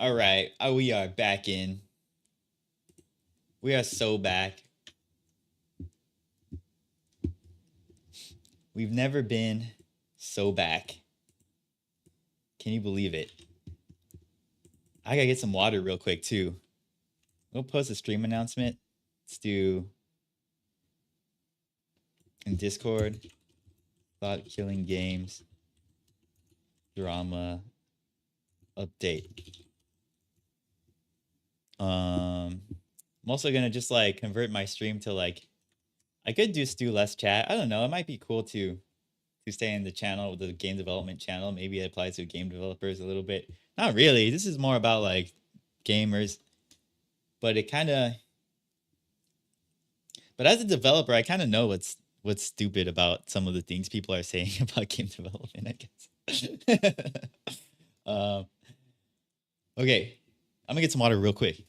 All right, we are back in. We are so back. We've never been so back. Can you believe it? I gotta get some water real quick too. We'll post a stream announcement. Let's do in Discord. Thought killing games. Drama. Update. I'm also gonna just like convert my stream to like I could just do less chat. I don't know. It might be cool to stay in the channel, the game development channel. Maybe it applies to game developers a little bit. Not really. This is more about like gamers. But it kind of But as a developer, I kind of know what's stupid about some of the things people are saying about game development, I guess. Okay. I'm going to get some water real quick.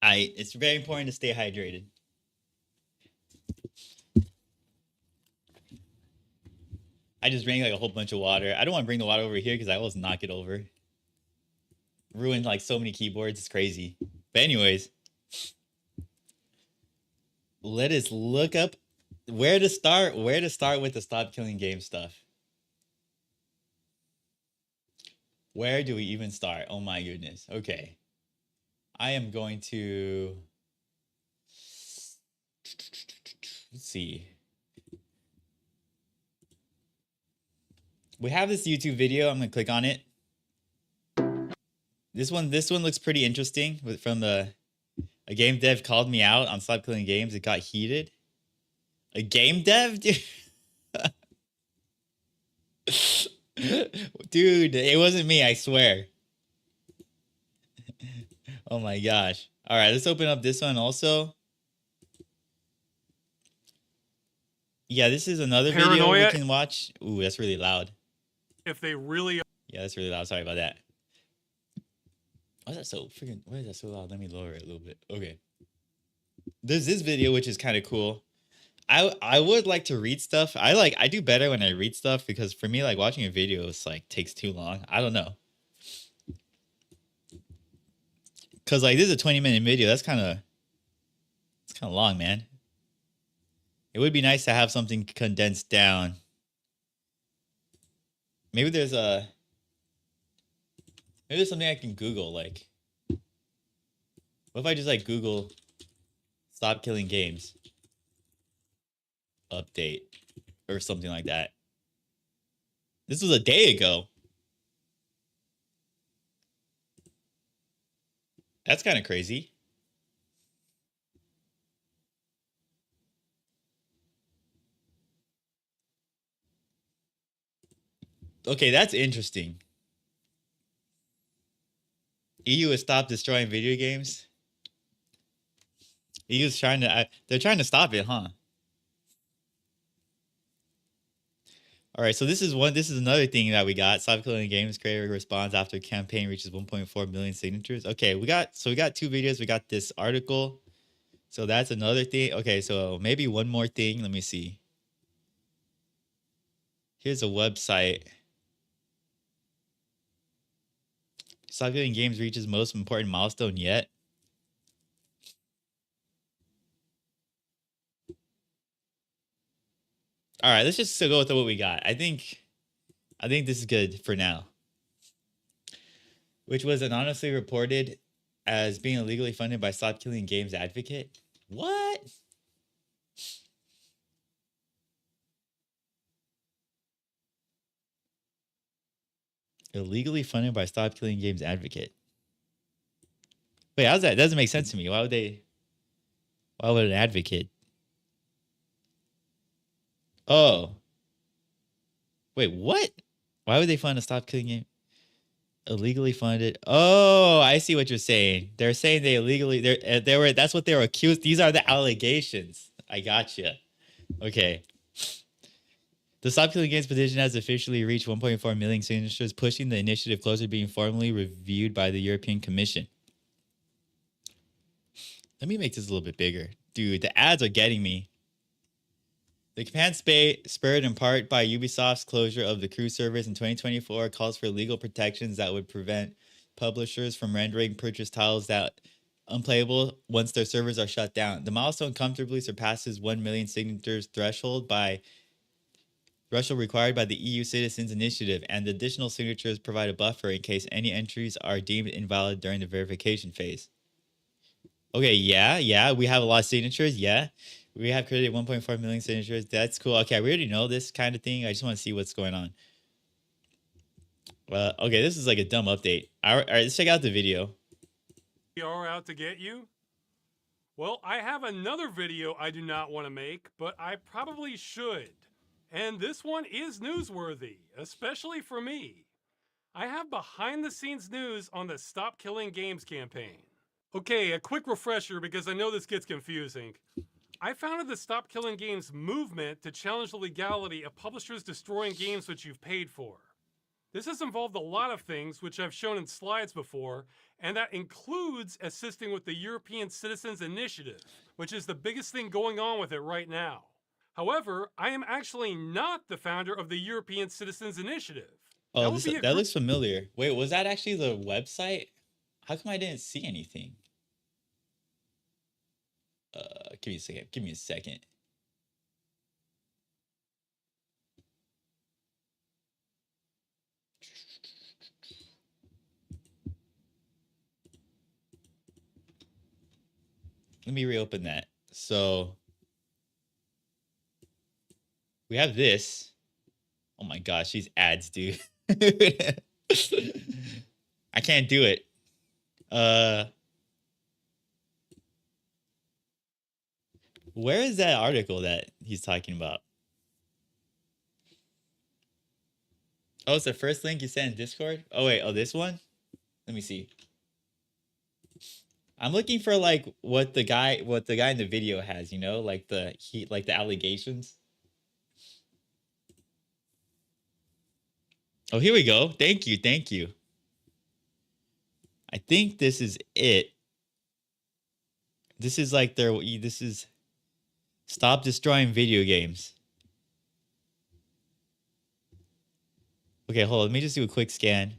It's very important to stay hydrated. I just drank like a whole bunch of water. I don't want to bring the water over here because I always knock it over. Ruined like so many keyboards. It's crazy. But anyways, let us look up where to start with the stop killing game stuff. Where do we even start? Oh my goodness. Okay. I am going to let's see. We have this YouTube video. I'm gonna click on it. This one looks pretty interesting. From a game dev called me out on Stop Killing Games. It got heated. A game dev, dude. Dude, it wasn't me. I swear. Oh my gosh. All right, let's open up this one also. Yeah, this is another video we can watch. Ooh, that's really loud. If they really... Yeah, that's really loud. Sorry about that. Why is that so freaking... Why is that so loud? Let me lower it a little bit. Okay. There's this video, which is kind of cool. I would like to read stuff. I do better when I read stuff because for me, like watching a video is like takes too long. I don't know. Cause like this is a 20-minute video. It's kind of long, man. It would be nice to have something condensed down. Maybe there's something I can Google. Like, what if I just like Google "Stop Killing Games" update or something like that? This was a day ago. That's kind of crazy. Okay, that's interesting. EU has stopped destroying video games. EU's trying to... they're trying to stop it, huh? All right, so this is another thing that we got. Stop Killing Games creator responds after campaign reaches 1.4 million signatures. Okay, we got 2 videos. We got this article. So that's another thing. Okay, so maybe one more thing. Let me see. Here's a website. Stop Killing Games reaches most important milestone yet. All right, let's just go with what we got. I think this is good for now. Which was anonymously reported as being illegally funded by Stop Killing Games advocate. What? Illegally funded by Stop Killing Games advocate. Wait, how's that? It doesn't make sense to me. Why would they? Why would an advocate? Oh, wait, what? Why would they fund a Stop Killing Game? Illegally funded. Oh, I see what you're saying. They're saying they illegally. They were. That's what they were accused. These are the allegations. I gotcha. Okay. The Stop Killing Games petition has officially reached 1.4 million signatures, pushing the initiative closer to being formally reviewed by the European Commission. Let me make this a little bit bigger. Dude, the ads are getting me. The campaign, spurred in part by Ubisoft's closure of the Crew servers in 2024, calls for legal protections that would prevent publishers from rendering purchase titles that unplayable once their servers are shut down. The milestone comfortably surpasses 1 million signatures threshold required by the EU Citizens Initiative, and the additional signatures provide a buffer in case any entries are deemed invalid during the verification phase. Okay, yeah, we have a lot of signatures, yeah. We have created 1.4 million signatures. That's cool. Okay, we already know this kind of thing. I just want to see what's going on. Okay, this is like a dumb update. All right, let's check out the video. Are out to get you? Well, I have another video I do not want to make, but I probably should. And this one is newsworthy, especially for me. I have behind-the-scenes news on the Stop Killing Games campaign. Okay, a quick refresher because I know this gets confusing. I founded the Stop Killing Games movement to challenge the legality of publishers destroying games which you've paid for. This has involved a lot of things which I've shown in slides before, and that includes assisting with the European Citizens Initiative, which is the biggest thing going on with it right now. However, I am actually not the founder of the European Citizens Initiative. Oh, that looks familiar. Wait, was that actually the website? How come I didn't see anything? Give me a second. Give me a second. Let me reopen that. So we have this. Oh my gosh, these ads, dude. I can't do it. Where is that article that he's talking about? Oh, it's the first link you sent in Discord? Oh wait, this one? Let me see. I'm looking for like what the guy in the video has, you know, like the allegations. Oh, here we go. Thank you. I think this is it. This is like this is Stop Destroying Video Games. Okay, hold on. Let me just do a quick scan.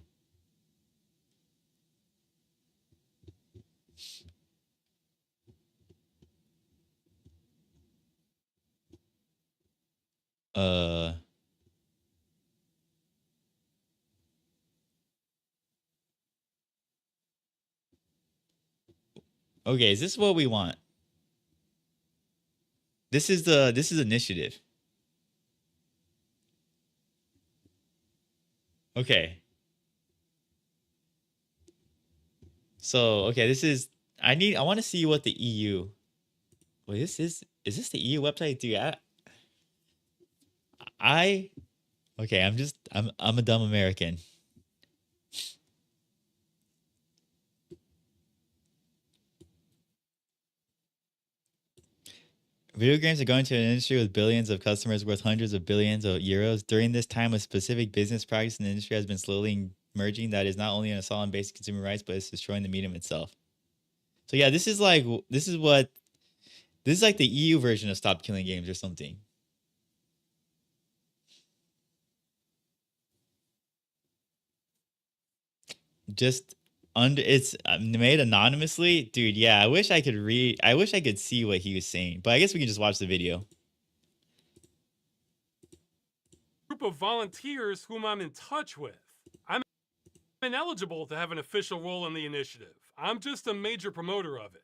Okay, is this what we want? This is initiative. Okay. So, okay, this is I want to see what the EU. Wait, is this the EU website? Dude, okay, I'm a dumb American. Video games are going to an industry with billions of customers worth hundreds of billions of euros. During this time, a specific business practice in the industry has been slowly emerging that is not only an assault on basic consumer rights, but it's destroying the medium itself. So yeah, this is like the EU version of Stop Killing Games or something. Just it's made anonymously, dude. Yeah, I wish I could read. I wish I could see what he was saying, but I guess we can just watch the video. Group of volunteers whom I'm in touch with. I'm ineligible to have an official role in the initiative. I'm just a major promoter of it.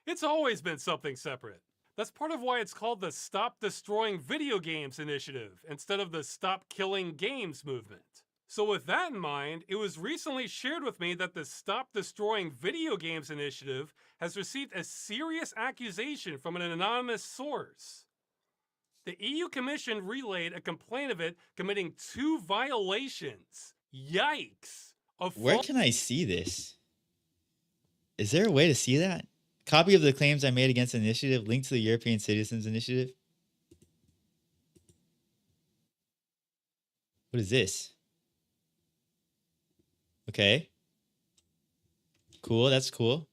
It's always been something separate. That's part of why it's called the Stop Destroying Video Games Initiative instead of the Stop Killing Games movement. So, with that in mind, it was recently shared with me that the Stop Destroying Video Games initiative has received a serious accusation from an anonymous source. The EU Commission relayed a complaint of it committing 2 violations. Yikes! Where can I see this? Is there a way to see that? Copy of the claims I made against the initiative, link to the European Citizens Initiative. What is this? Okay. Cool, that's cool.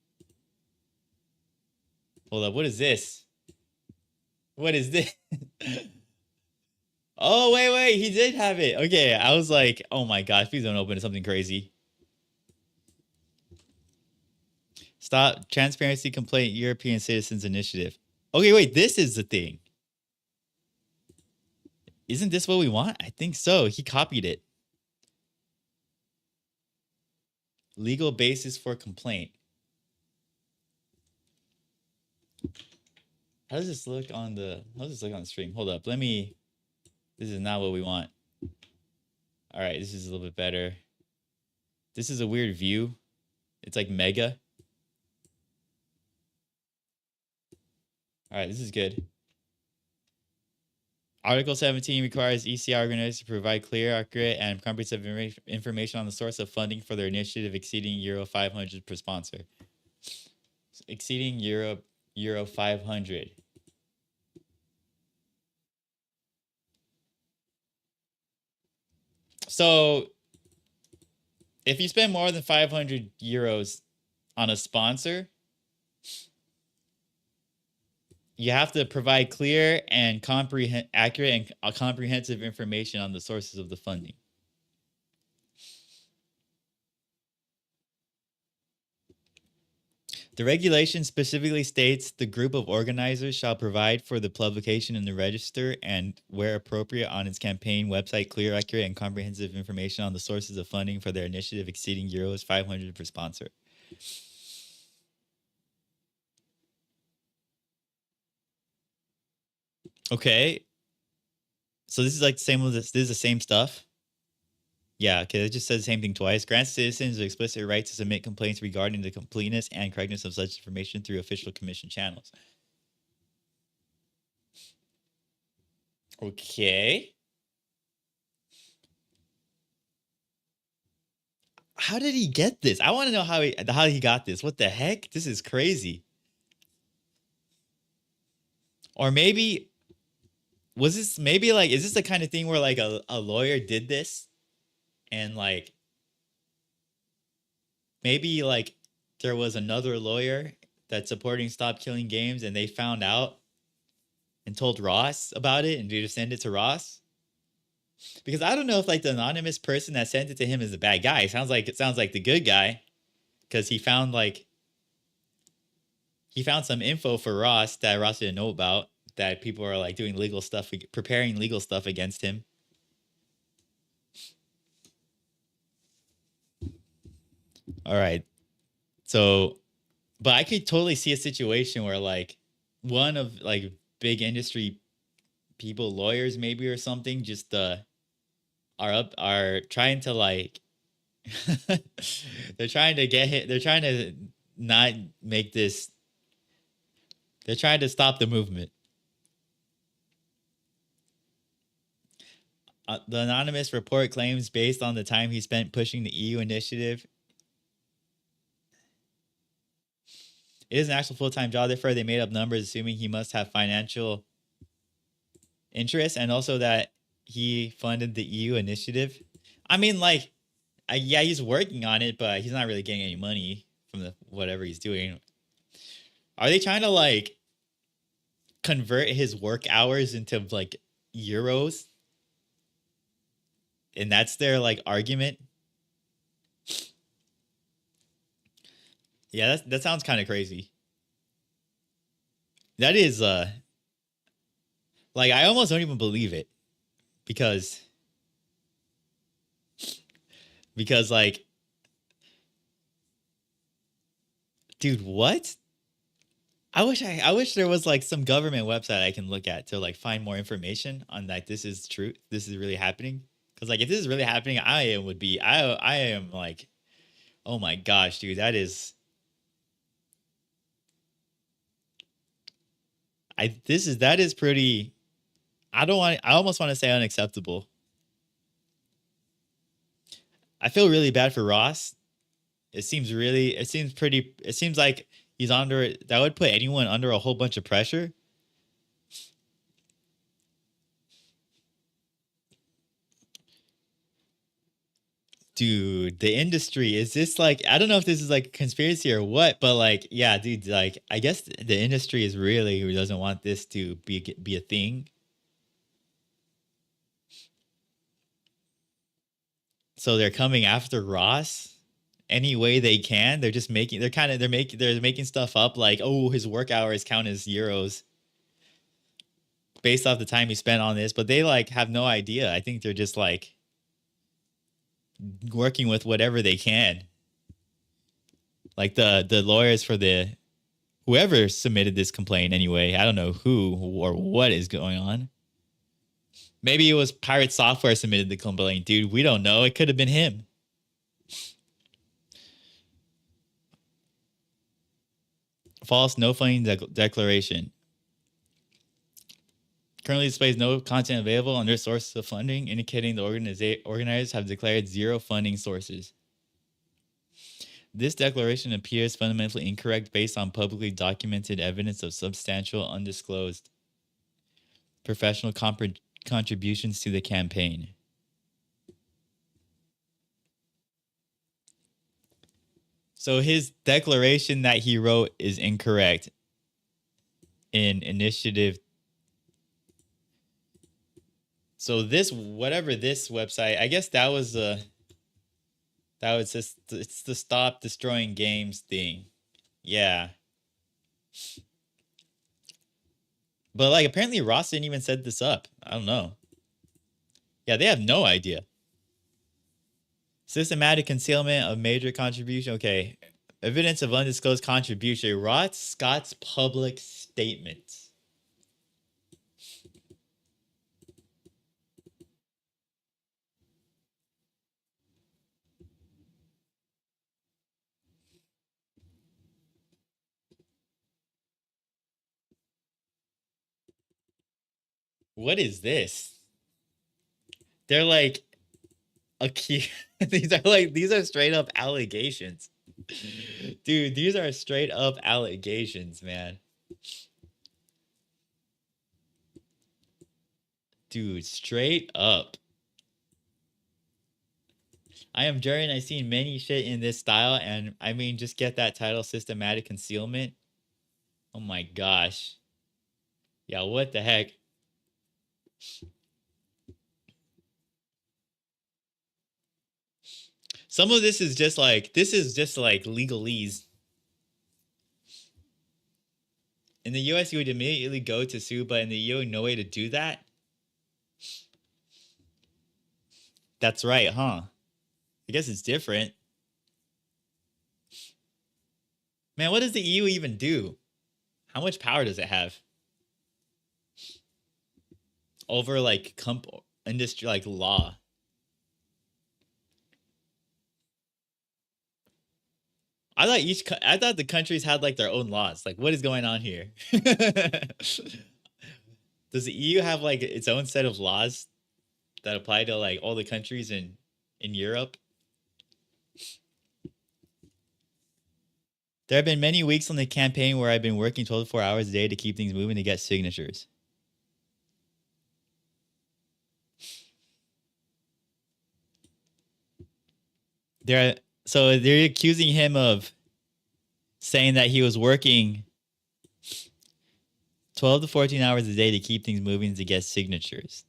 Hold up, what is this? What is this? Oh, wait, he did have it. Okay, I was like, oh my gosh, please don't open something crazy. Stop Transparency Complaint European Citizens Initiative. Okay, wait, this is the thing. Isn't this what we want? I think so. He copied it. Legal basis for complaint. How does this look on the stream? Hold up. This is not what we want. All right, this is a little bit better. This is a weird view. It's like mega. All right, this is good. Article 17 requires ECR organizers to provide clear, accurate, and comprehensive information on the source of funding for their initiative exceeding Euro 500 per sponsor. Exceeding Euro 500. So, if you spend more than 500 euros on a sponsor, you have to provide clear and accurate and comprehensive information on the sources of the funding. The regulation specifically states the group of organizers shall provide for the publication in the register and, where appropriate, on its campaign website clear, accurate, and comprehensive information on the sources of funding for their initiative exceeding Euros 500 per sponsor. Okay. So this is like the same with this. This is the same stuff. Yeah, okay, it just says the same thing twice. Grants citizens the explicit right to submit complaints regarding the completeness and correctness of such information through official commission channels. Okay. How did he get this? I want to know how he got this. What the heck? This is crazy. Or maybe is this the kind of thing where like a lawyer did this and like maybe like there was another lawyer that's supporting Stop Killing Games and they found out and told Ross about it and they just send it to Ross? Because I don't know if like the anonymous person that sent it to him is the bad guy. It sounds like the good guy, because he found some info for Ross that Ross didn't know about, that people are like doing legal stuff, preparing legal stuff against him. All right. So, but I could totally see a situation where like one of like big industry people, lawyers maybe or something, just are trying to like they're trying to not make this, they're trying to stop the movement. The anonymous report claims, based on the time he spent pushing the EU initiative, it is an actual full-time job. Therefore, they made up numbers, assuming he must have financial interest, and also that he funded the EU initiative. I mean, like, yeah, he's working on it, but he's not really getting any money from whatever he's doing. Are they trying to like convert his work hours into like euros? And that's their like argument? Yeah, that sounds kind of crazy. That is like, I almost don't even believe it, because like, dude, what? I wish there was like some government website I can look at to like find more information on that. This is true. This is really happening. Because like if this is really happening, I am like, oh my gosh, dude, that is that is pretty. I almost want to say unacceptable. I feel really bad for Ross. It seems like he's under, that would put anyone under a whole bunch of pressure. Dude, the industry, is this like, I don't know if this is like a conspiracy or what, but like, yeah, dude, like, I guess the industry is really who doesn't want this to be a thing. So they're coming after Ross any way they can. They're just making, they're making stuff up like, oh, his work hours count as euros based off the time he spent on this, but they like have no idea. I think they're just like working with whatever they can. Like the lawyers for whoever submitted this complaint anyway. I don't know who or what is going on. Maybe it was Pirate Software submitted the complaint, dude. We don't know. It could have been him. False no funding declaration. Currently displays no content available under sources of funding, indicating the organizers have declared zero funding sources. This declaration appears fundamentally incorrect based on publicly documented evidence of substantial undisclosed professional contributions to the campaign. So his declaration that he wrote is incorrect in initiative. So this, whatever this website, I guess that was just, it's the Stop Destroying Games thing. Yeah. But like apparently Ross didn't even set this up. I don't know. Yeah, they have no idea. Systematic concealment of major contribution. Okay. Evidence of undisclosed contribution. Ross Scott's public statements. What is this? They're like these are straight up allegations. Dude, these are straight up allegations, man. Dude, straight up. I am Jerry and I've seen many shit in this style, and I mean, just get that title, Systematic Concealment. Oh my gosh. Yeah, what the heck? Some of this is just like legalese. In the US, you would immediately go to sue, but in the EU, no way to do that. That's right, huh? I guess it's different. Man, what does the EU even do? How much power does it have over like industry, like law? I thought the countries had like their own laws. Like, what is going on here? Does the EU have like its own set of laws that apply to like all the countries in Europe? There have been many weeks on the campaign where I've been working 24 hours a day to keep things moving to get signatures. So they're accusing him of saying that he was working 12 to 14 hours a day to keep things moving to get signatures.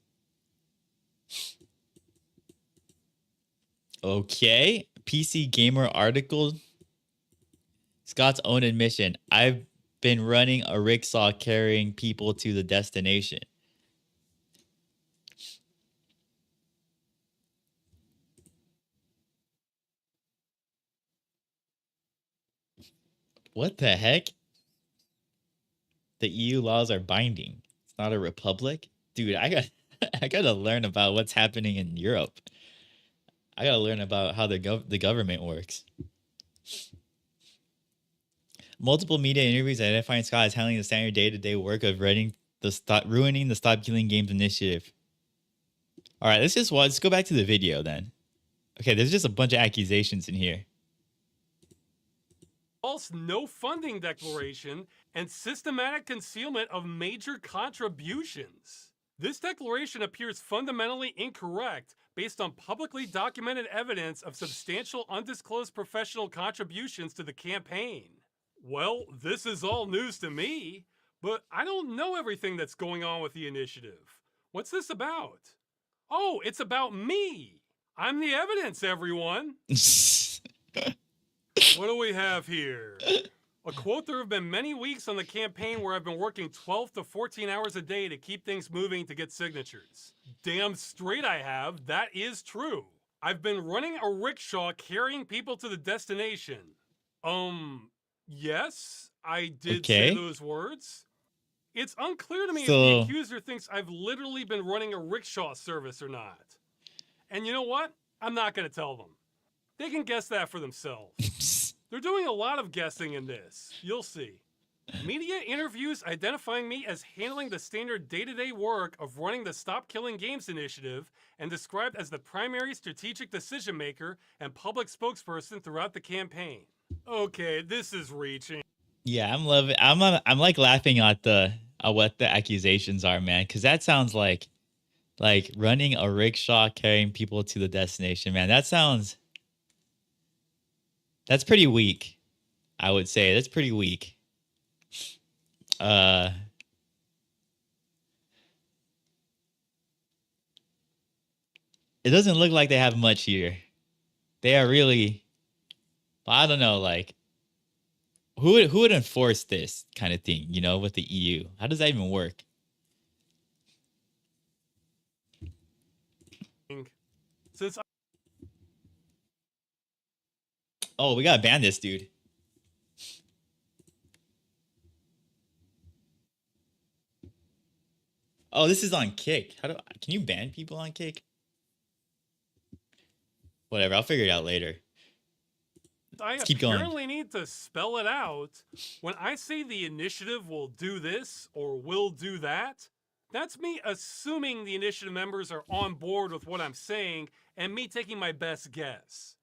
Okay. PC Gamer article. Scott's own admission. I've been running a rickshaw carrying people to the destination. What the heck? The EU laws are binding. It's not a republic? Dude, I got I gotta learn about what's happening in Europe. I gotta learn about how the government works. Multiple media interviews identifying Scott as handling the standard day-to-day work of ruining the Stop Killing Games initiative. All right, let's go back to the video then. Okay, there's just a bunch of accusations in here. False no funding declaration and systematic concealment of major contributions. This declaration appears fundamentally incorrect based on publicly documented evidence of substantial undisclosed professional contributions to the campaign. Well, this is all news to me, but I don't know everything that's going on with the initiative. What's this about? Oh, it's about me. I'm the evidence, everyone. What do we have here? A quote, there have been many weeks on the campaign where I've been working 12 to 14 hours a day to keep things moving to get signatures. Damn straight I have, that is true. I've been running a rickshaw carrying people to the destination. Yes, I did say those words. It's unclear to me if the accuser thinks I've literally been running a rickshaw service or not. And you know what? I'm not going to tell them. They can guess that for themselves. They're doing a lot of guessing in this. You'll see. Media interviews identifying me as handling the standard day-to-day work of running the Stop Killing Games initiative and described as the primary strategic decision maker and public spokesperson throughout the campaign. Okay, this is reaching. Yeah, I'm loving. I'm like laughing at what the accusations are, man, because that sounds like running a rickshaw carrying people to the destination, man. That's pretty weak, I would say. That's pretty weak. It doesn't look like they have much here. They are really, I don't know, like, who would enforce this kind of thing, you know, with the EU? How does that even work? Since Oh, we gotta ban this dude. Oh, this is on Kick. Can you ban people on Kick? Whatever, I'll figure it out later. I apparently need to spell it out. When I say the initiative will do this or will do that, that's me assuming the initiative members are on board with what I'm saying and me taking my best guess.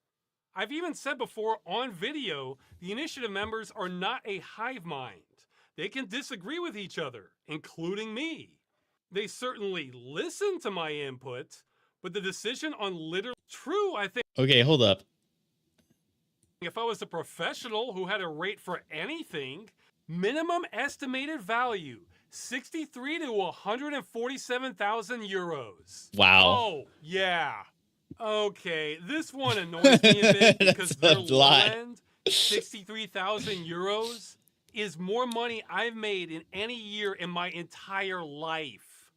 I've even said before on video, the initiative members are not a hive mind. They can disagree with each other, including me. They certainly listen to my input, but the decision on literal true, I think. Okay, hold up. If I was a professional who had a rate for anything, minimum estimated value, 63 to 147,000 euros. Wow. Oh, yeah. Okay, this one annoys me a bit because their low end, 63,000 euros, is more money I've made in any year in my entire life.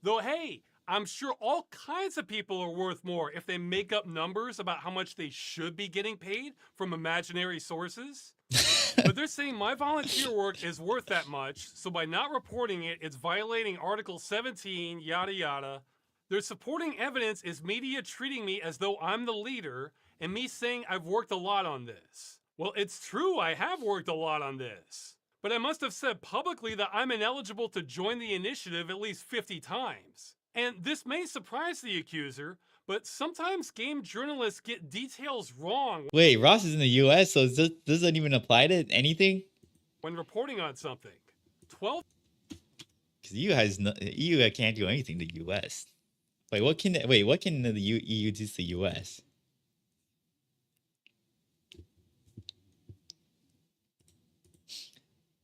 Though, hey, I'm sure all kinds of people are worth more if they make up numbers about how much they should be getting paid from imaginary sources. But they're saying my volunteer work is worth that much, so by not reporting it, it's violating Article 17, yada yada. Their supporting evidence is media treating me as though I'm the leader and me saying I've worked a lot on this. Well, it's true I have worked a lot on this, but I must have said publicly that I'm ineligible to join the initiative at least 50 times. And this may surprise the accuser, but sometimes game journalists get details wrong. Wait, Ross is in the US, so does that even apply to anything? When reporting on something. 12. Because EU can't do anything to the US. Wait, what can the EU do to the US?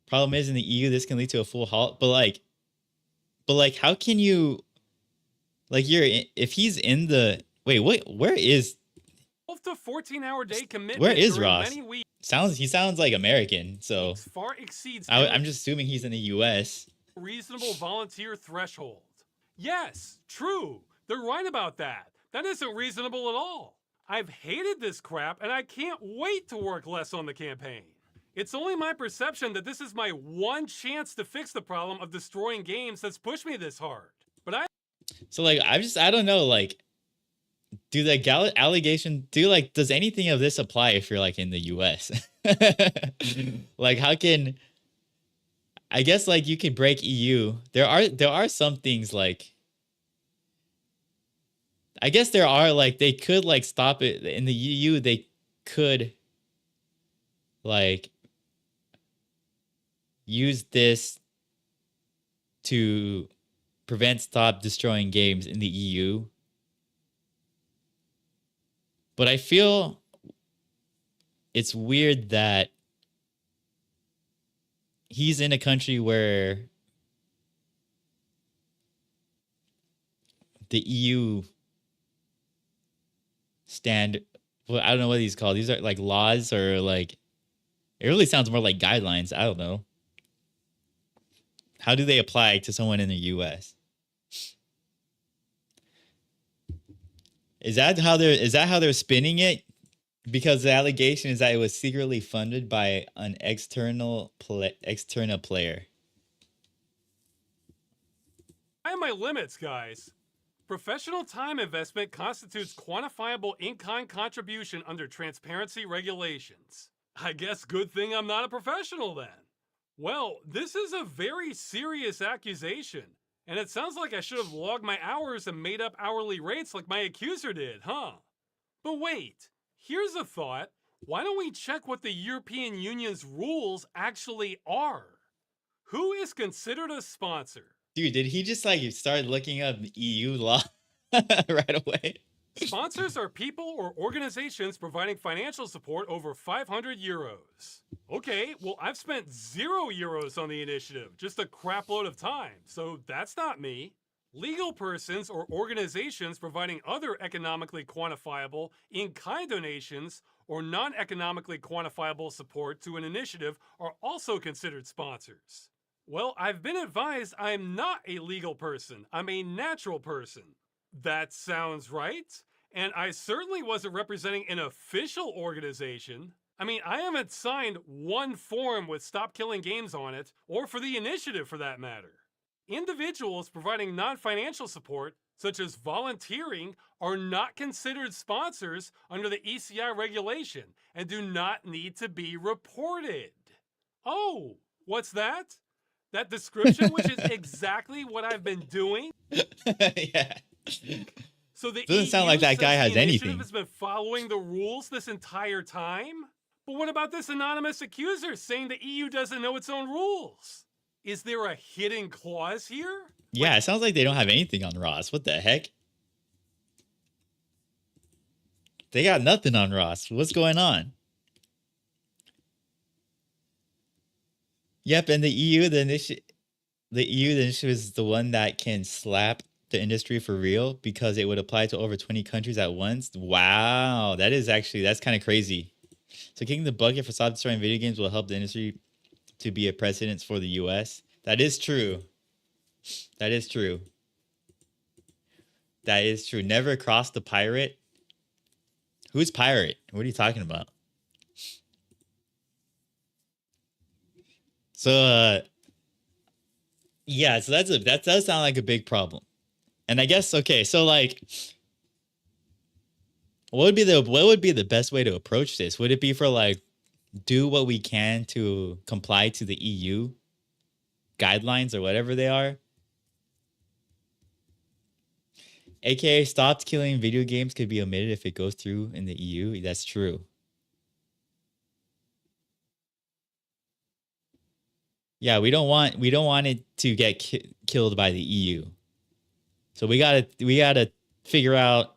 Problem is, in the EU, this can lead to a full halt. But how can you, like, if he's in the where is 12 to 14-hour day commitment? Where is Ross? He sounds like American, so far exceeds. I'm just assuming he's in the US. Reasonable volunteer threshold. Yes, true. They're right about that. That isn't reasonable at all. I've hated this crap, and I can't wait to work less on the campaign. It's only my perception that this is my one chance to fix the problem of destroying games that's pushed me this hard. But So like I don't know, like do the allegation do like does anything of this apply if you're like in the US? Like how can I guess like you can break EU. There are some things like I guess there are like they could like stop it in the EU. They could like use this to prevent stop destroying games in the EU. But I feel it's weird that he's in a country where the EU stand well, I don't know what these called. These are like laws or like it really sounds more like guidelines. I don't know. How do they apply to someone in the US? Is that how they're spinning it? Because the allegation is that it was secretly funded by an external player. I have my limits, guys. Professional time investment constitutes quantifiable in-kind contribution under transparency regulations. I guess good thing I'm not a professional then. Well, this is a very serious accusation, and it sounds like I should have logged my hours and made up hourly rates like my accuser did, huh? But wait, here's a thought. Why don't we check what the European Union's rules actually are? Who is considered a sponsor? Dude, did he just like start looking up EU law right away? Sponsors are people or organizations providing financial support over 500 euros. Okay, well, I've spent 0 euros on the initiative, just a crapload of time, so that's not me. Legal persons or organizations providing other economically quantifiable in-kind donations or non-economically quantifiable support to an initiative are also considered sponsors. Well, I've been advised I'm not a legal person. I'm a natural person. That sounds right. And I certainly wasn't representing an official organization. I mean, I haven't signed one form with Stop Killing Games on it, or for the initiative for that matter. Individuals providing non-financial support, such as volunteering, are not considered sponsors under the ECI regulation and do not need to be reported. Oh, what's that? That description, which is exactly what I've been doing? Yeah. So the Doesn't sound like that guy has anything. Has been following the rules this entire time? But what about this anonymous accuser saying the EU doesn't know its own rules? Is there a hidden clause here? Yeah, it sounds like they don't have anything on Ross. What the heck? They got nothing on Ross. What's going on? Yep, and the EU, the initiative is the one that can slap the industry for real because it would apply to over 20 countries at once. Wow, that's kind of crazy. So kicking the bucket for stop destroying video games will help the industry to be a precedent for the US. That is true. That is true. That is true. Never cross the pirate. Who's pirate? What are you talking about? So yeah, so that does sound like a big problem. And I guess okay, so like what would be the best way to approach this? Would it be for like do what we can to comply to the EU guidelines or whatever they are? AKA stopped killing video games could be omitted if it goes through in the EU. That's true. Yeah, we don't want it to get killed by the EU. So we gotta figure out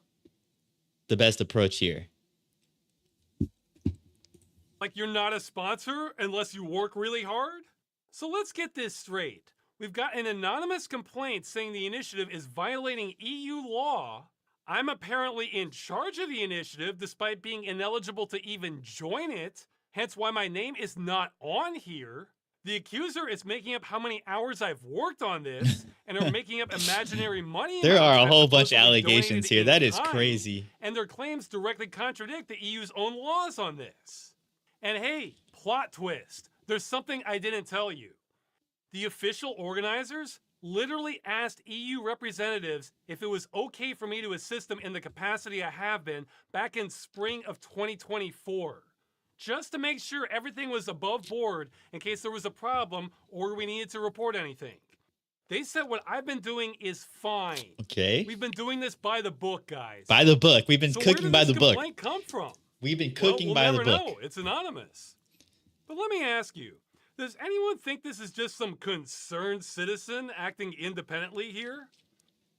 the best approach here. Like you're not a sponsor unless you work really hard? So let's get this straight. We've got an anonymous complaint saying the initiative is violating EU law. I'm apparently in charge of the initiative despite being ineligible to even join it, hence why my name is not on here. The accuser is making up how many hours I've worked on this and are making up imaginary money. There are a whole bunch of allegations here. That is crazy. And their claims directly contradict the EU's own laws on this. And hey, plot twist. There's something I didn't tell you. The official organizers, literally asked EU representatives if it was okay for me to assist them in the capacity I have been back in spring of 2024, just to make sure everything was above board in case there was a problem or we needed to report anything. They said what I've been doing is fine. Okay. We've been doing this by the book, guys. By the book. We've been So cooking by the where did this book. complaint come from? We've been cooking by the We'll book. never know. It's anonymous. But let me ask you, does anyone think this is just some concerned citizen acting independently here?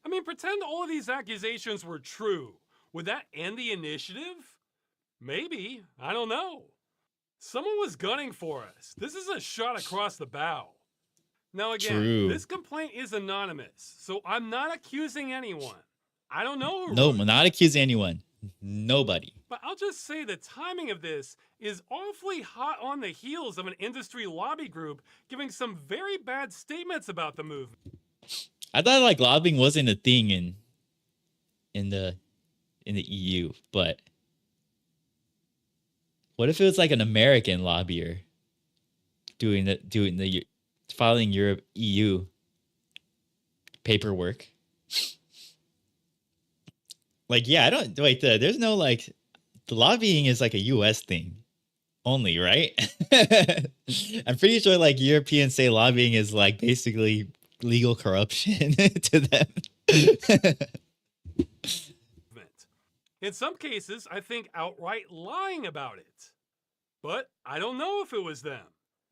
I mean, pretend all of these accusations were true. Would that end the initiative? Maybe. I don't know. Someone was gunning for us. This is a shot across the bow. Now again, True. this complaint is anonymous, so I'm not accusing anyone. I don't know who No, wrote it. not accusing anyone. Nobody. But I'll just say the timing of this is awfully hot on the heels of an industry lobby group giving some very bad statements about the movement. I thought like lobbying wasn't a thing in the EU, but what if it was like an American lobbyer filing Europe EU paperwork? Like, yeah, I don't wait. There's no like, the lobbying is like a U.S. thing only, right? I'm pretty sure like Europeans say lobbying is like basically legal corruption to them. In some cases, I think outright lying about it. But I don't know if it was them.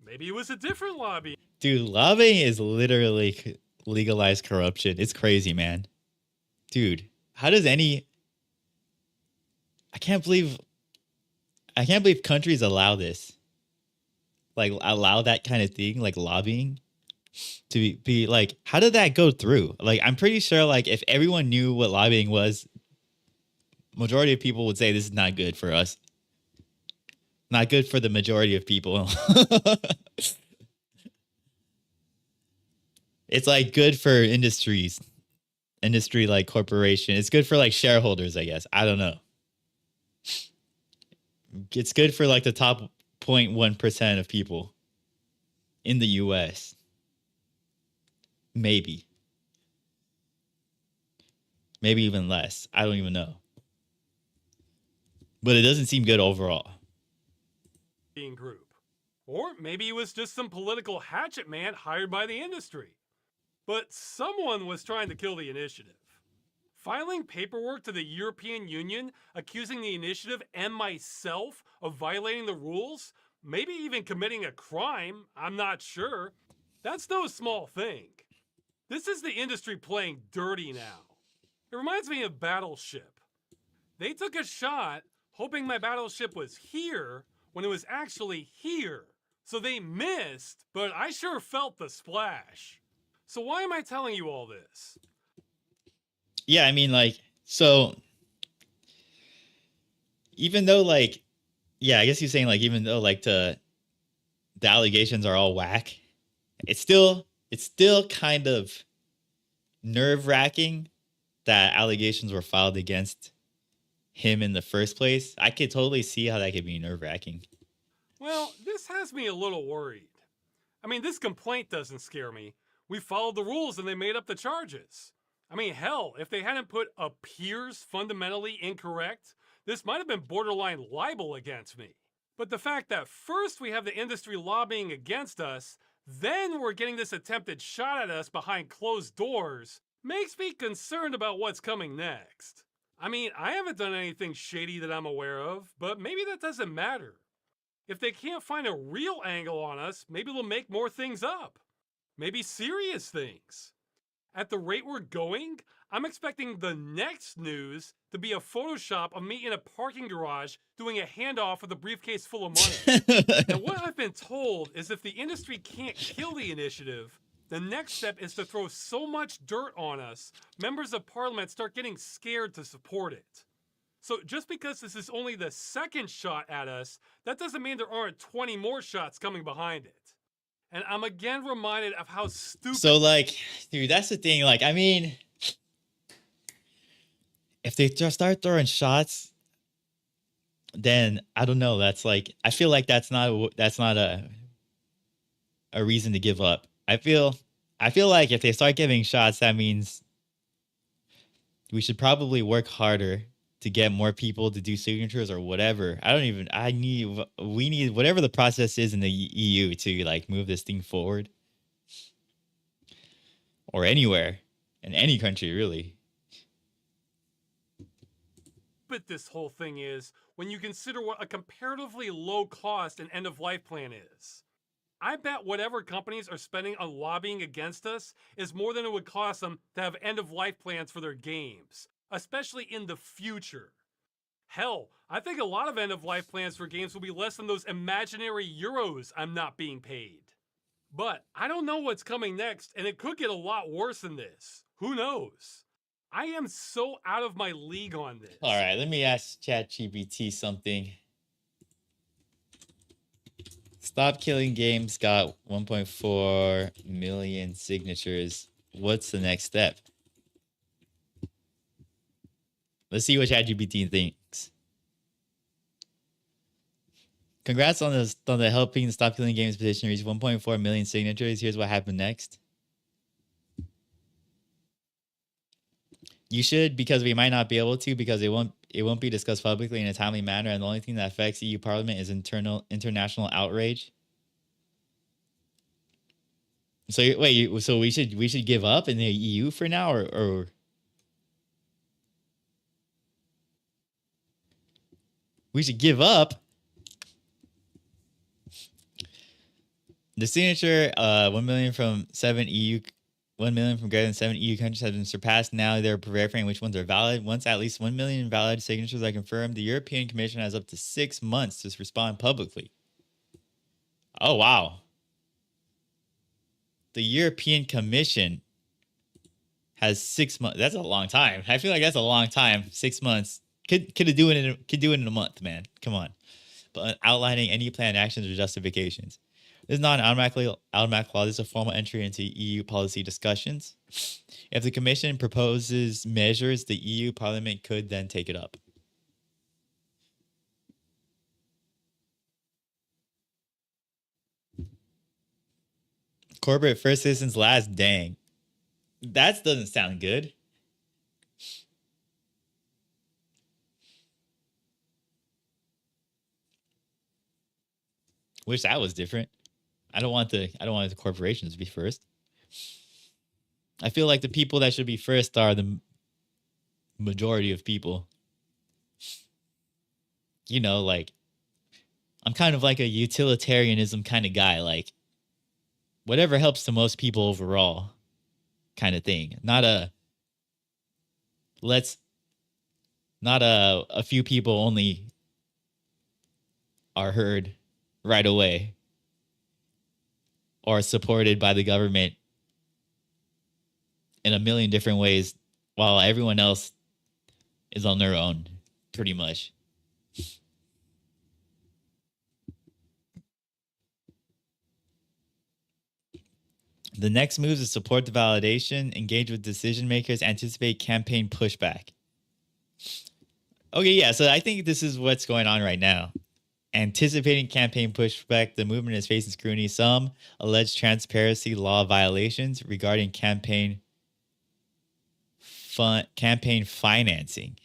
Maybe it was a different lobby. Dude, lobbying is literally legalized corruption. It's crazy, man. Dude, how does I can't believe countries allow this. Like, allow that kind of thing, like lobbying to be like, how did that go through? Like, I'm pretty sure like if everyone knew what lobbying was, majority of people would say this is not good for us. Not good for the majority of people. It's like good for industry like corporation. It's good for like shareholders, I guess. I don't know. It's good for like the top 0.1% of people in the US. Maybe even less. I don't even know. But it doesn't seem good overall. Group. Or maybe it was just some political hatchet man hired by the industry. But someone was trying to kill the initiative. Filing paperwork to the European Union accusing the initiative and myself of violating the rules, maybe even committing a crime, I'm not sure. That's no small thing. This is the industry playing dirty now. It reminds me of Battleship. They took a shot hoping my battleship was here when it was actually here. So they missed, but I sure felt the splash. So why am I telling you all this? Yeah, I mean, like, so even though, like, yeah, I guess you're saying, like, even though, like, the allegations are all whack, it's still kind of nerve-wracking that allegations were filed against him in the first place. I could totally see how that could be nerve-wracking. Well, this has me a little worried. I mean, this complaint doesn't scare me. We followed the rules and they made up the charges. I mean, hell, if they hadn't put appears fundamentally incorrect, this might have been borderline libel against me. But the fact that first we have the industry lobbying against us, then we're getting this attempted shot at us behind closed doors, makes me concerned about what's coming next. I mean, I haven't done anything shady that I'm aware of, but maybe that doesn't matter. If they can't find a real angle on us, maybe they'll make more things up. Maybe serious things. At the rate we're going, I'm expecting the next news to be a Photoshop of me in a parking garage doing a handoff with a briefcase full of money. And what I've been told is if the industry can't kill the initiative, the next step is to throw so much dirt on us, members of parliament start getting scared to support it. So just because this is only the second shot at us, that doesn't mean there aren't 20 more shots coming behind it. And I'm again reminded of how stupid... So, like, dude, that's the thing. Like, I mean, if they just start throwing shots, then I don't know. That's like, I feel like that's not a reason to give up. I feel I feel like if they start giving shots, that means we should probably work harder to get more people to do signatures or whatever. We need whatever the process is in the EU to like move this thing forward, or anywhere in any country really. But this whole thing is when you consider what a comparatively low cost an end of life plan is. I bet whatever companies are spending on lobbying against us is more than it would cost them to have end of life plans for their games, especially in the future. Hell, I think a lot of end of life plans for games will be less than those imaginary euros I'm not being paid. But I don't know what's coming next, and it could get a lot worse than this. Who knows? I am so out of my league on this. All right, let me ask ChatGPT something. Stop Killing Games got 1.4 million signatures. What's the next step? Let's see what ChatGPT thinks. Congrats on the helping the Stop Killing Games petition reach 1.4 million signatures. Here's what happened next. You should, because we might not be able to, because it won't be discussed publicly in a timely manner, and the only thing that affects EU Parliament is international outrage. So wait, so we should give up in the EU for now, or we should give up? The signature, 1 million from 7 EU. 1 million from greater than 7 EU countries has been surpassed. Now they're verifying which ones are valid. Once at least 1 million valid signatures are confirmed, the European Commission has up to 6 months to respond publicly. Oh, wow. The European Commission has 6 months. That's a long time. I feel like that's a long time. 6 months. Could do it in a month, man. Come on. But outlining any planned actions or justifications. This is not an automatic law. This is a formal entry into EU policy discussions. If the Commission proposes measures, the EU Parliament could then take it up. Corporate first, citizens last. Dang. That doesn't sound good. Wish that was different. I don't want the corporations to be first. I feel like the people that should be first are the majority of people. You know, like, I'm kind of like a utilitarianism kind of guy, like whatever helps the most people overall kind of thing. Not a few people only are heard right away or supported by the government in a million different ways while everyone else is on their own, pretty much. The next move is support the validation, engage with decision makers, anticipate campaign pushback. Okay, yeah, so I think this is what's going on right now. Anticipating campaign pushback, the movement is facing scrutiny. Some alleged transparency law violations regarding campaign financing.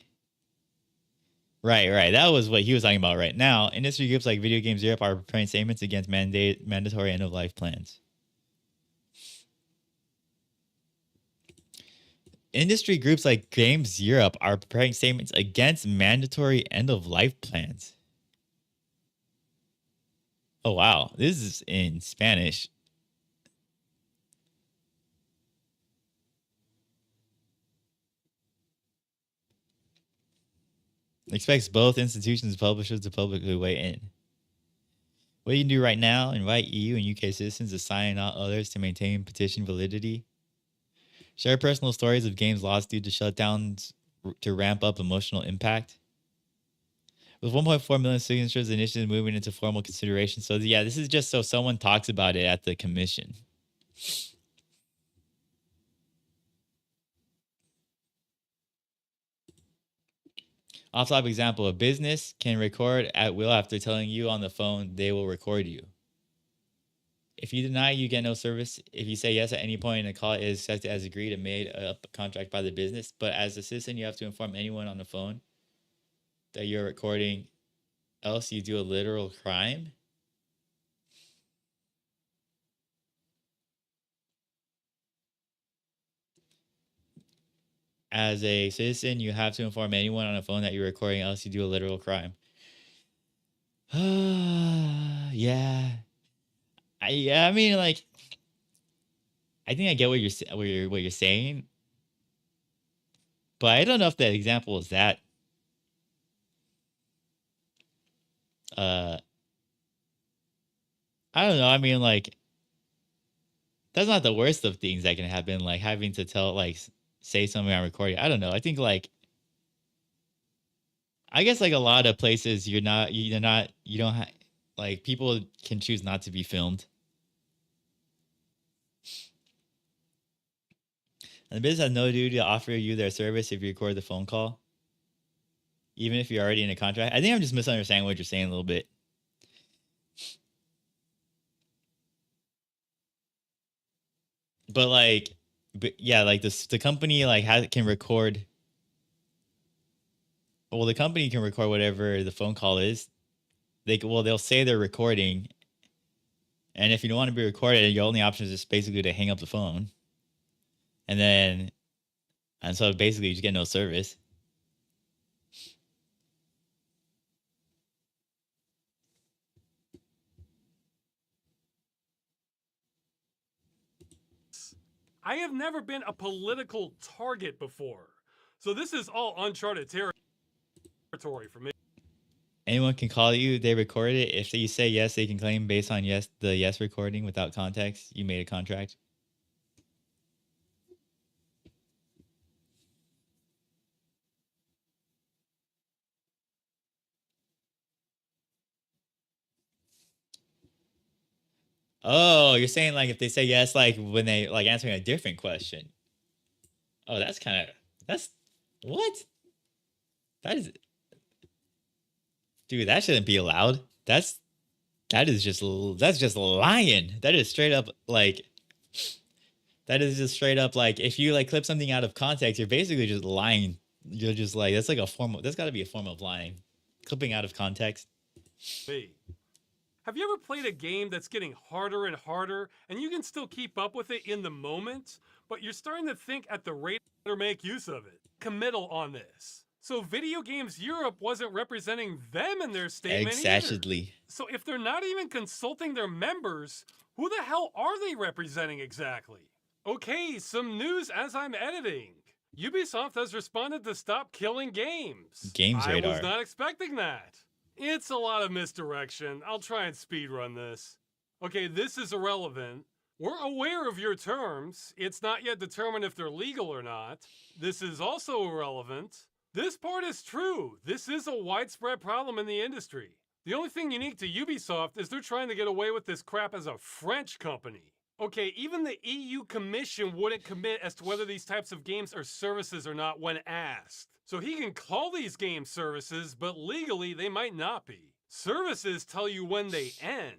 Right. That was what he was talking about right now. Industry groups like Video Games Europe are preparing statements against mandatory end-of-life plans. Industry groups like Games Europe are preparing statements against mandatory end-of-life plans. Oh, wow. This is in Spanish. Expects both institutions and publishers to publicly weigh in. What you can do right now, invite EU and UK citizens to sign and not others to maintain petition validity. Share personal stories of games lost due to shutdowns to ramp up emotional impact. With 1.4 million signatures, the initiative is moving into formal consideration. So yeah, this is just so someone talks about it at the commission. Off-top example, a business can record at will after telling you on the phone they will record you. If you deny, you get no service. If you say yes at any point in the call, it is accepted as agreed and made a contract by the business. But as a citizen, you have to inform anyone on the phone that you're recording, else you do a literal crime. As a citizen, you have to inform anyone on the phone that you're recording, else you do a literal crime. Yeah. I mean, like, I think I get what you're saying, but I don't know if that example is that. I don't know. I mean, like, that's not the worst of things that can happen. Like having to tell, like, say something on recording. I don't know. I think like, I guess like a lot of places you don't have, like, people can choose not to be filmed. And the business has no duty to offer you their service if you record the phone call, even if you're already in a contract. I think I'm just misunderstanding what you're saying a little bit. But like, yeah, like the company like can record. Well, the company can record whatever the phone call is. They'll say they're recording, and if you don't want to be recorded, your only option is just basically to hang up the phone. And so basically you just get no service. I have never been a political target before, so this is all uncharted territory for me. Anyone can call you. They record it. If you say yes, they can claim based on the yes recording without context. You made a contract. Oh, you're saying like if they say yes, like when they like answering a different question. Oh, that's what? That is, dude, that shouldn't be allowed. That's just lying. That is straight up like, if you like clip something out of context, you're basically just lying. You're just like, that's got to be a form of lying. Clipping out of context. Hey, have you ever played a game that's getting harder and harder and you can still keep up with it in the moment, but you're starting to think at the rate or make use of it? Committal on this. So Video Games Europe wasn't representing them in their statement Exactly. either. So if they're not even consulting their members, who the hell are they representing exactly? Okay, some news as I'm editing. Ubisoft has responded to stop killing games. Games Radar. I was not expecting that. It's a lot of misdirection. I'll try and speedrun this. Okay, this is irrelevant. We're aware of your terms. It's not yet determined if they're legal or not. This is also irrelevant. This part is true. This is a widespread problem in the industry. The only thing unique to Ubisoft is they're trying to get away with this crap as a French company. Okay, even the EU Commission wouldn't commit as to whether these types of games are services or not when asked. So he can call these games services, but legally they might not be. Services tell you when they end.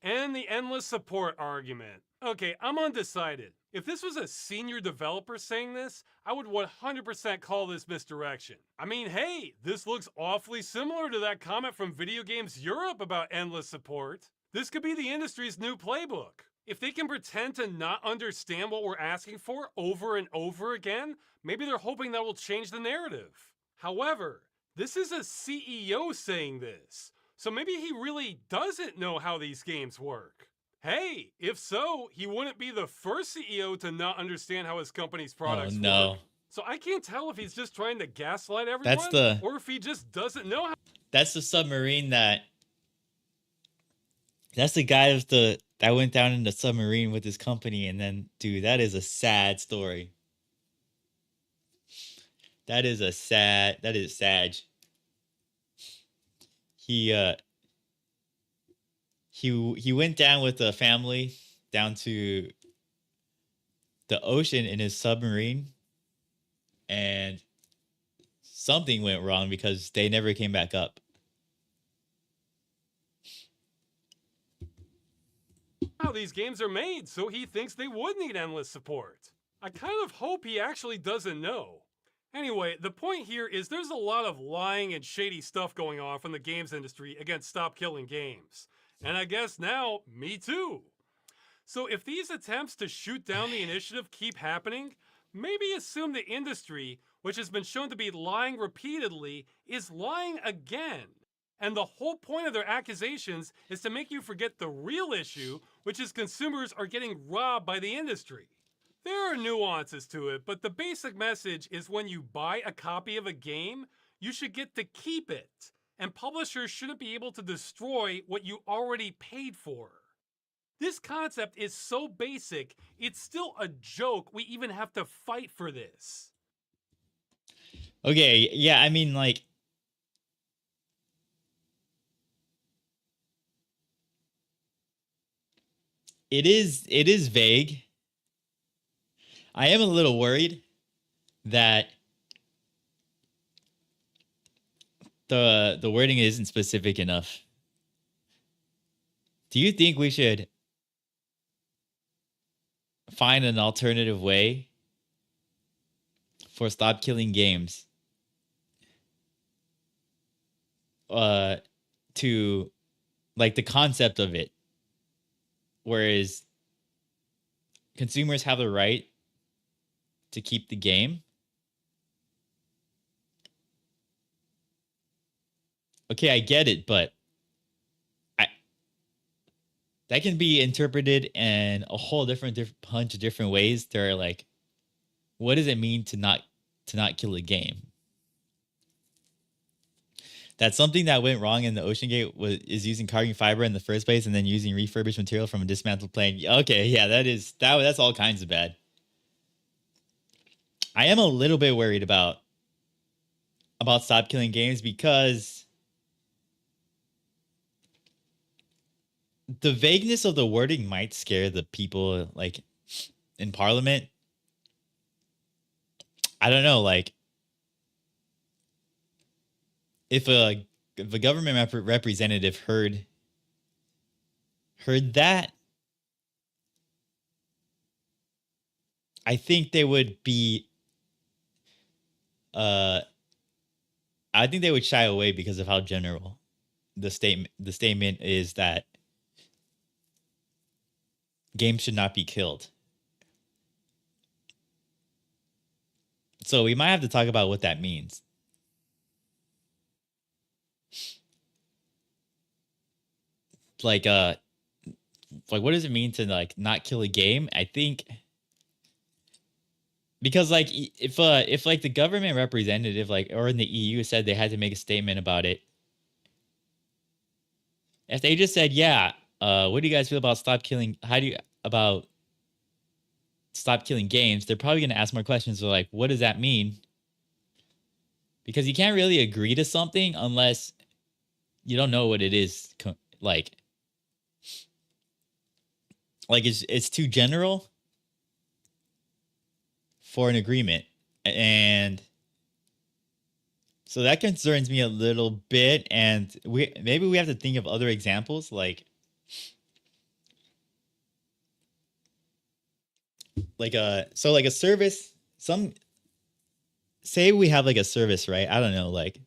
And the endless support argument. Okay, I'm undecided. If this was a senior developer saying this, I would 100% call this misdirection. I mean, hey, this looks awfully similar to that comment from Video Games Europe about endless support. This could be the industry's new playbook. If they can pretend to not understand what we're asking for over and over again, maybe they're hoping that will change the narrative. However, this is a CEO saying this, so maybe he really doesn't know how these games work. Hey, if so, he wouldn't be the first CEO to not understand how his company's products work. So I can't tell if he's just trying to gaslight everyone or if he just doesn't know how. That's the submarine that's the guy that went down in the submarine with his company, and then, dude, that is a sad story. That is sad. He went down with the family down to the ocean in his submarine, and something went wrong because they never came back up. how these games are made, so he thinks they would need endless support. I kind of hope he actually doesn't know. Anyway, the point here is there's a lot of lying and shady stuff going on from the games industry against Stop Killing Games. And I guess now, me too. So if these attempts to shoot down the initiative keep happening, maybe assume the industry, which has been shown to be lying repeatedly, is lying again. And the whole point of their accusations is to make you forget the real issue, which is consumers are getting robbed by the industry. There are nuances to it, but the basic message is when you buy a copy of a game, you should get to keep it, and publishers shouldn't be able to destroy what you already paid for. This concept is so basic, it's still a joke we even have to fight for this. Okay, yeah, I mean, like, it is vague. I am a little worried that the wording isn't specific enough. Do you think we should find an alternative way for Stop Killing Games to, like, the concept of it, whereas consumers have the right to keep the game? Okay, I get it, but that can be interpreted in a whole different bunch of different ways. They're like, what does it mean to not kill a game? That's something that went wrong in the Ocean Gate is using carbon fiber in the first place and then using refurbished material from a dismantled plane. Okay, yeah, that's all kinds of bad. I am a little bit worried about Stop Killing Games because the vagueness of the wording might scare the people, like, in Parliament. I don't know, like, if a government representative heard that, I think they would be I think they would shy away because of how general the statement is that games should not be killed. So we might have to talk about what that means. Like what does it mean to, like, not kill a game? I think because, like, if like the government representative, like, or in the EU said they had to make a statement about it, if they just said, yeah, what do you guys feel about Stop Killing Games, they're probably going to ask more questions. So, like, what does that mean? Because you can't really agree to something unless you don't know what it is. Like it's too general for an agreement. And so that concerns me a little bit. And maybe we have to think of other examples, like a service. Say we have, like, a service, right? I don't know. Like,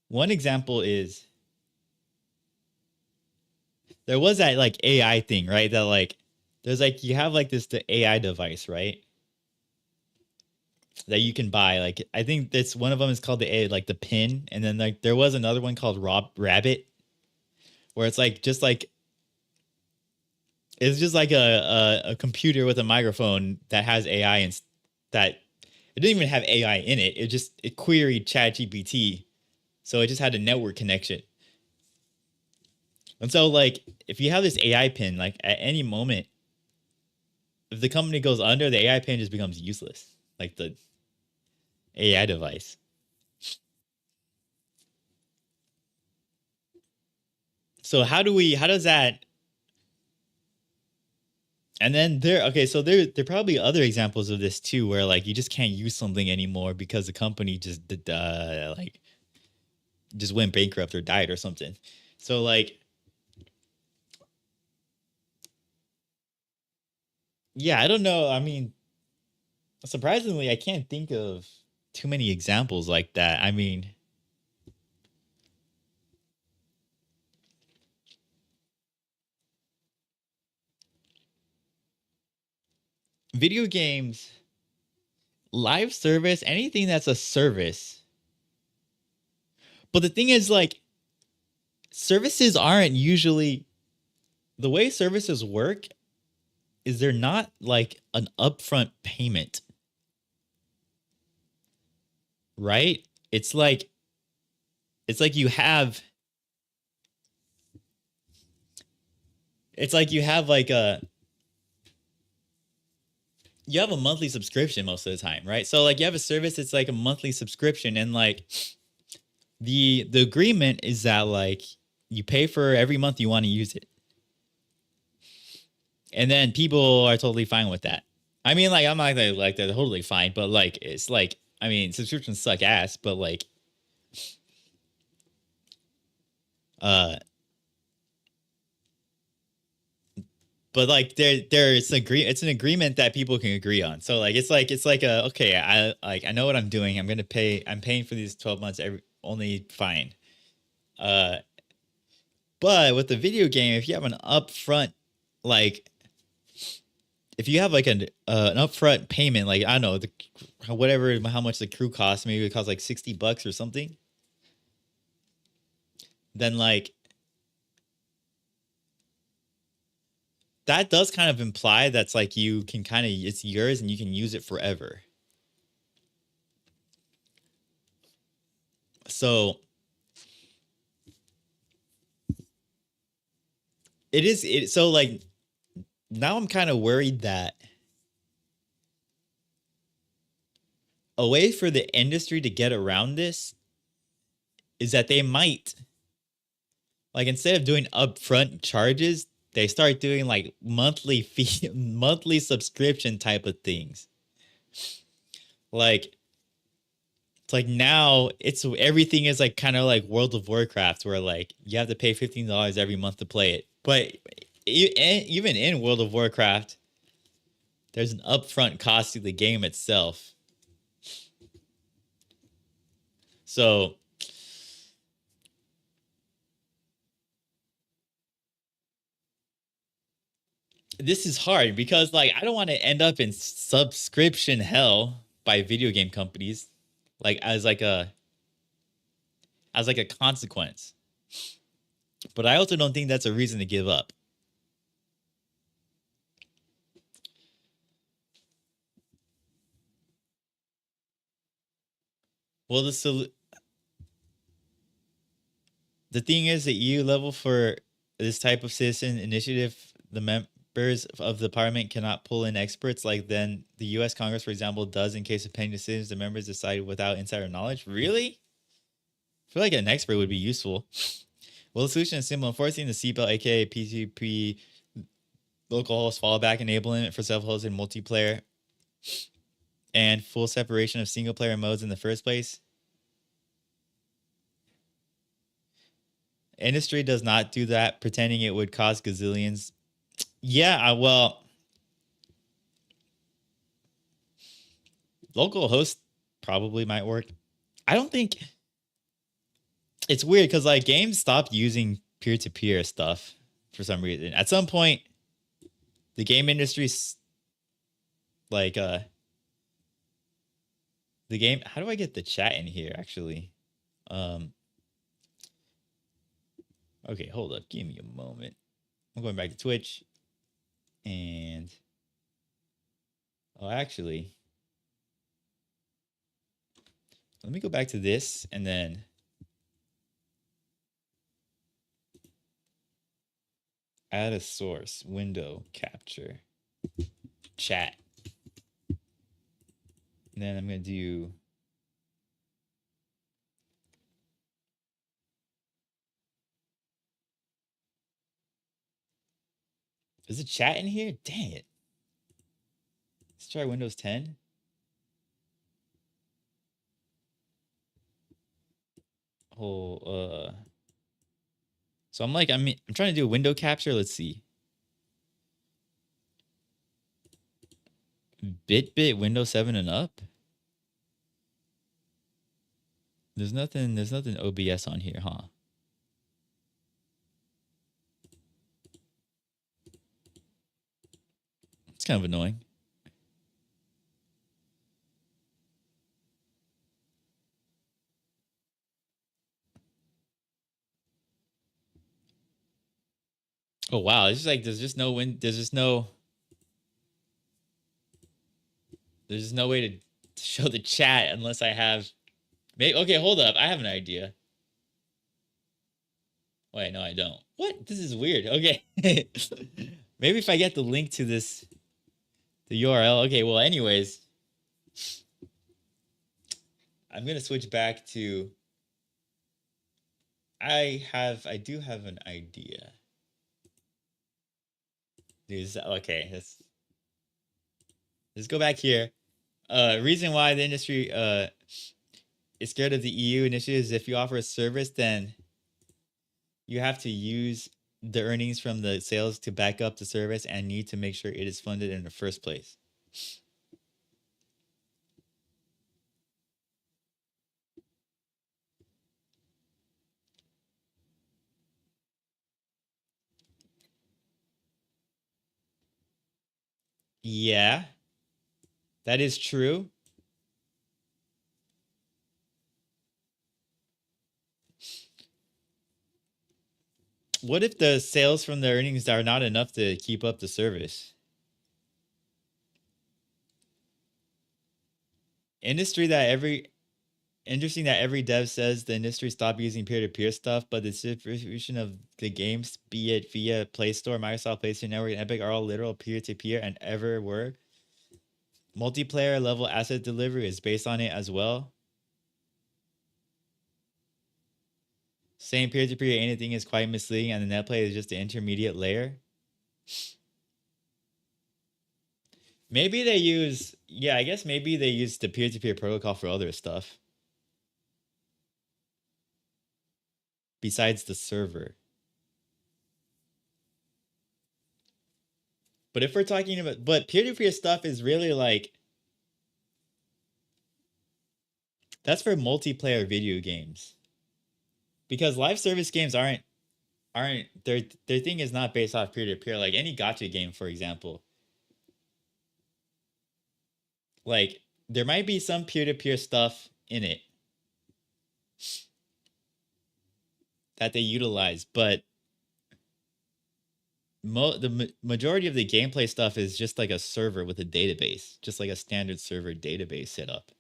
one example is there was that, like, AI thing, right? That, like, there's, like, you have, like, the AI device, right? That you can buy. Like, I think that's one of them is called the pin. And then, like, there was another one called Rabbit, where it's like, it's just like a computer with a microphone that has AI, and that it didn't even have AI in it. It queried ChatGPT. So it just had a network connection. And so, like, if you have this AI pin, like, at any moment, if the company goes under, the AI pin just becomes useless. Like, the AI device. So how does that? And then there are probably other examples of this too, where, like, you just can't use something anymore because the company just went bankrupt or died or something. So, like, Yeah, I don't know. I mean, surprisingly, I can't think of too many examples like that. I mean, video games, live service, anything that's a service. But the thing is, like, services aren't usually the way services work is they're not like an upfront payment, right? It's like you have it's like you have like a you have a monthly subscription most of the time, right? So like you have a service, it's like a monthly subscription, and like the agreement is that like you pay for every month you want to use it. And then people are totally fine with that. I mean, like I'm not like they're totally fine, but like it's like I mean subscriptions suck ass, but like uh but like there's it's an agreement that people can agree on. So like it's like a okay, I know what I'm doing. I'm paying for these 12 months every only fine. Uh but with the video game, if you have an upfront like if you have like an upfront payment, like I don't know, whatever how much the crew costs, maybe it costs like $60 or something, then like that does kind of imply that's like you can kind of it's yours and you can use it forever. So so like now I'm kind of worried that a way for the industry to get around this is that they might like instead of doing upfront charges, they start doing like monthly fee monthly subscription type of things. Like it's like now it's everything is like kind of like World of Warcraft where like you have to pay $15 every month to play it. But even in World of Warcraft, there's an upfront cost to the game itself. So this is hard because like I don't want to end up in subscription hell by video game companies like as like a consequence. But I also don't think that's a reason to give up. Well, the thing is that EU level for this type of citizen initiative, the members of the parliament cannot pull in experts like then the US Congress, for example, does in case of pending decisions the members decide without insider knowledge. Really? I feel like an expert would be useful. Well, the solution is simple: enforcing the seatbelt, aka PCP local host fallback enablement for self-hosted multiplayer and full separation of single player modes in the first place. Industry does not do that, pretending it would cost gazillions. Yeah, well, local host probably might work. I don't think it's weird because like games stopped using peer-to-peer stuff for some reason. At some point, the game industry's like the game. How do I get the chat in here? Actually, okay, hold up, give me a moment. I'm going back to Twitch, and oh, actually, let me go back to this and then add a source window capture chat. And then I'm going to do is it chat in here? Dang it. Let's try Windows 10. Oh, so I'm trying to do a window capture. Let's see. BitBit Windows 7 and up? There's nothing OBS on here, huh? It's kind of annoying. Oh wow, it's just like there's just no way to show the chat unless I have maybe. Okay, hold up, I have an idea. Wait, no, I don't. What? This is weird. Okay. Maybe if I get the link to the URL. Okay, well, anyways, I'm gonna switch back to. I do have an idea. Okay, let's go back here. Reason why the industry is scared of the EU initiative is if you offer a service, then you have to use the earnings from the sales to back up the service and need to make sure it is funded in the first place. Yeah, that is true. What if the sales from the earnings are not enough to keep up the service? Interesting that every dev says the industry stopped using peer-to-peer stuff, but the distribution of the games, be it via Play Store, Microsoft PlayStation Network, and Epic, are all literal peer-to-peer and ever were. Multiplayer level asset delivery is based on it as well. Saying peer-to-peer anything is quite misleading, and the net play is just the intermediate layer. Maybe they use, I guess maybe they use the peer-to-peer protocol for other stuff besides the server. But if we're talking about, but peer-to-peer stuff is really like, that's for multiplayer video games. Because live service games aren't their thing is not based off peer-to-peer. Like any gacha game, for example. Like there might be some peer-to-peer stuff in it that they utilize, but the majority of the gameplay stuff is just like a server with a database, just like a standard server database setup.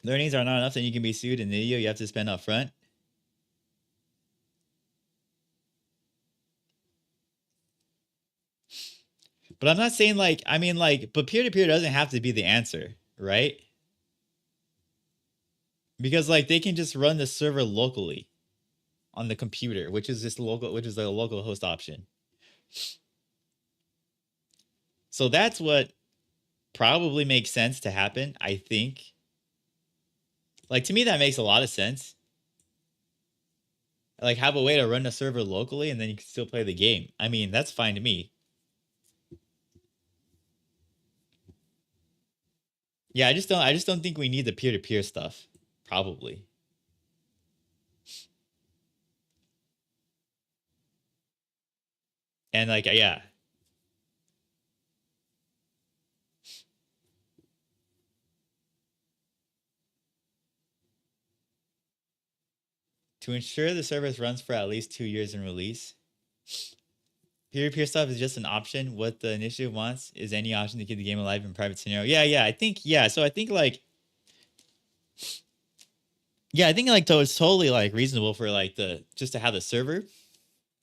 The earnings are not enough, then you can be sued in the video. You have to spend up front. But I'm not saying like, I mean like, but peer-to-peer doesn't have to be the answer, right? Because like they can just run the server locally on the computer, which is the local host option. So that's what probably makes sense to happen, I think. Like to me, that makes a lot of sense. Like have a way to run the server locally and then you can still play the game. I mean, that's fine to me. Yeah, I just don't think we need the peer-to-peer stuff. Probably. And like, yeah. To ensure the service runs for at least 2 years in release. Peer-to-peer stuff is just an option. What the initiative wants is any option to keep the game alive in private scenario. Yeah, I think, so I think like, I think like it's totally like reasonable for like just to have the server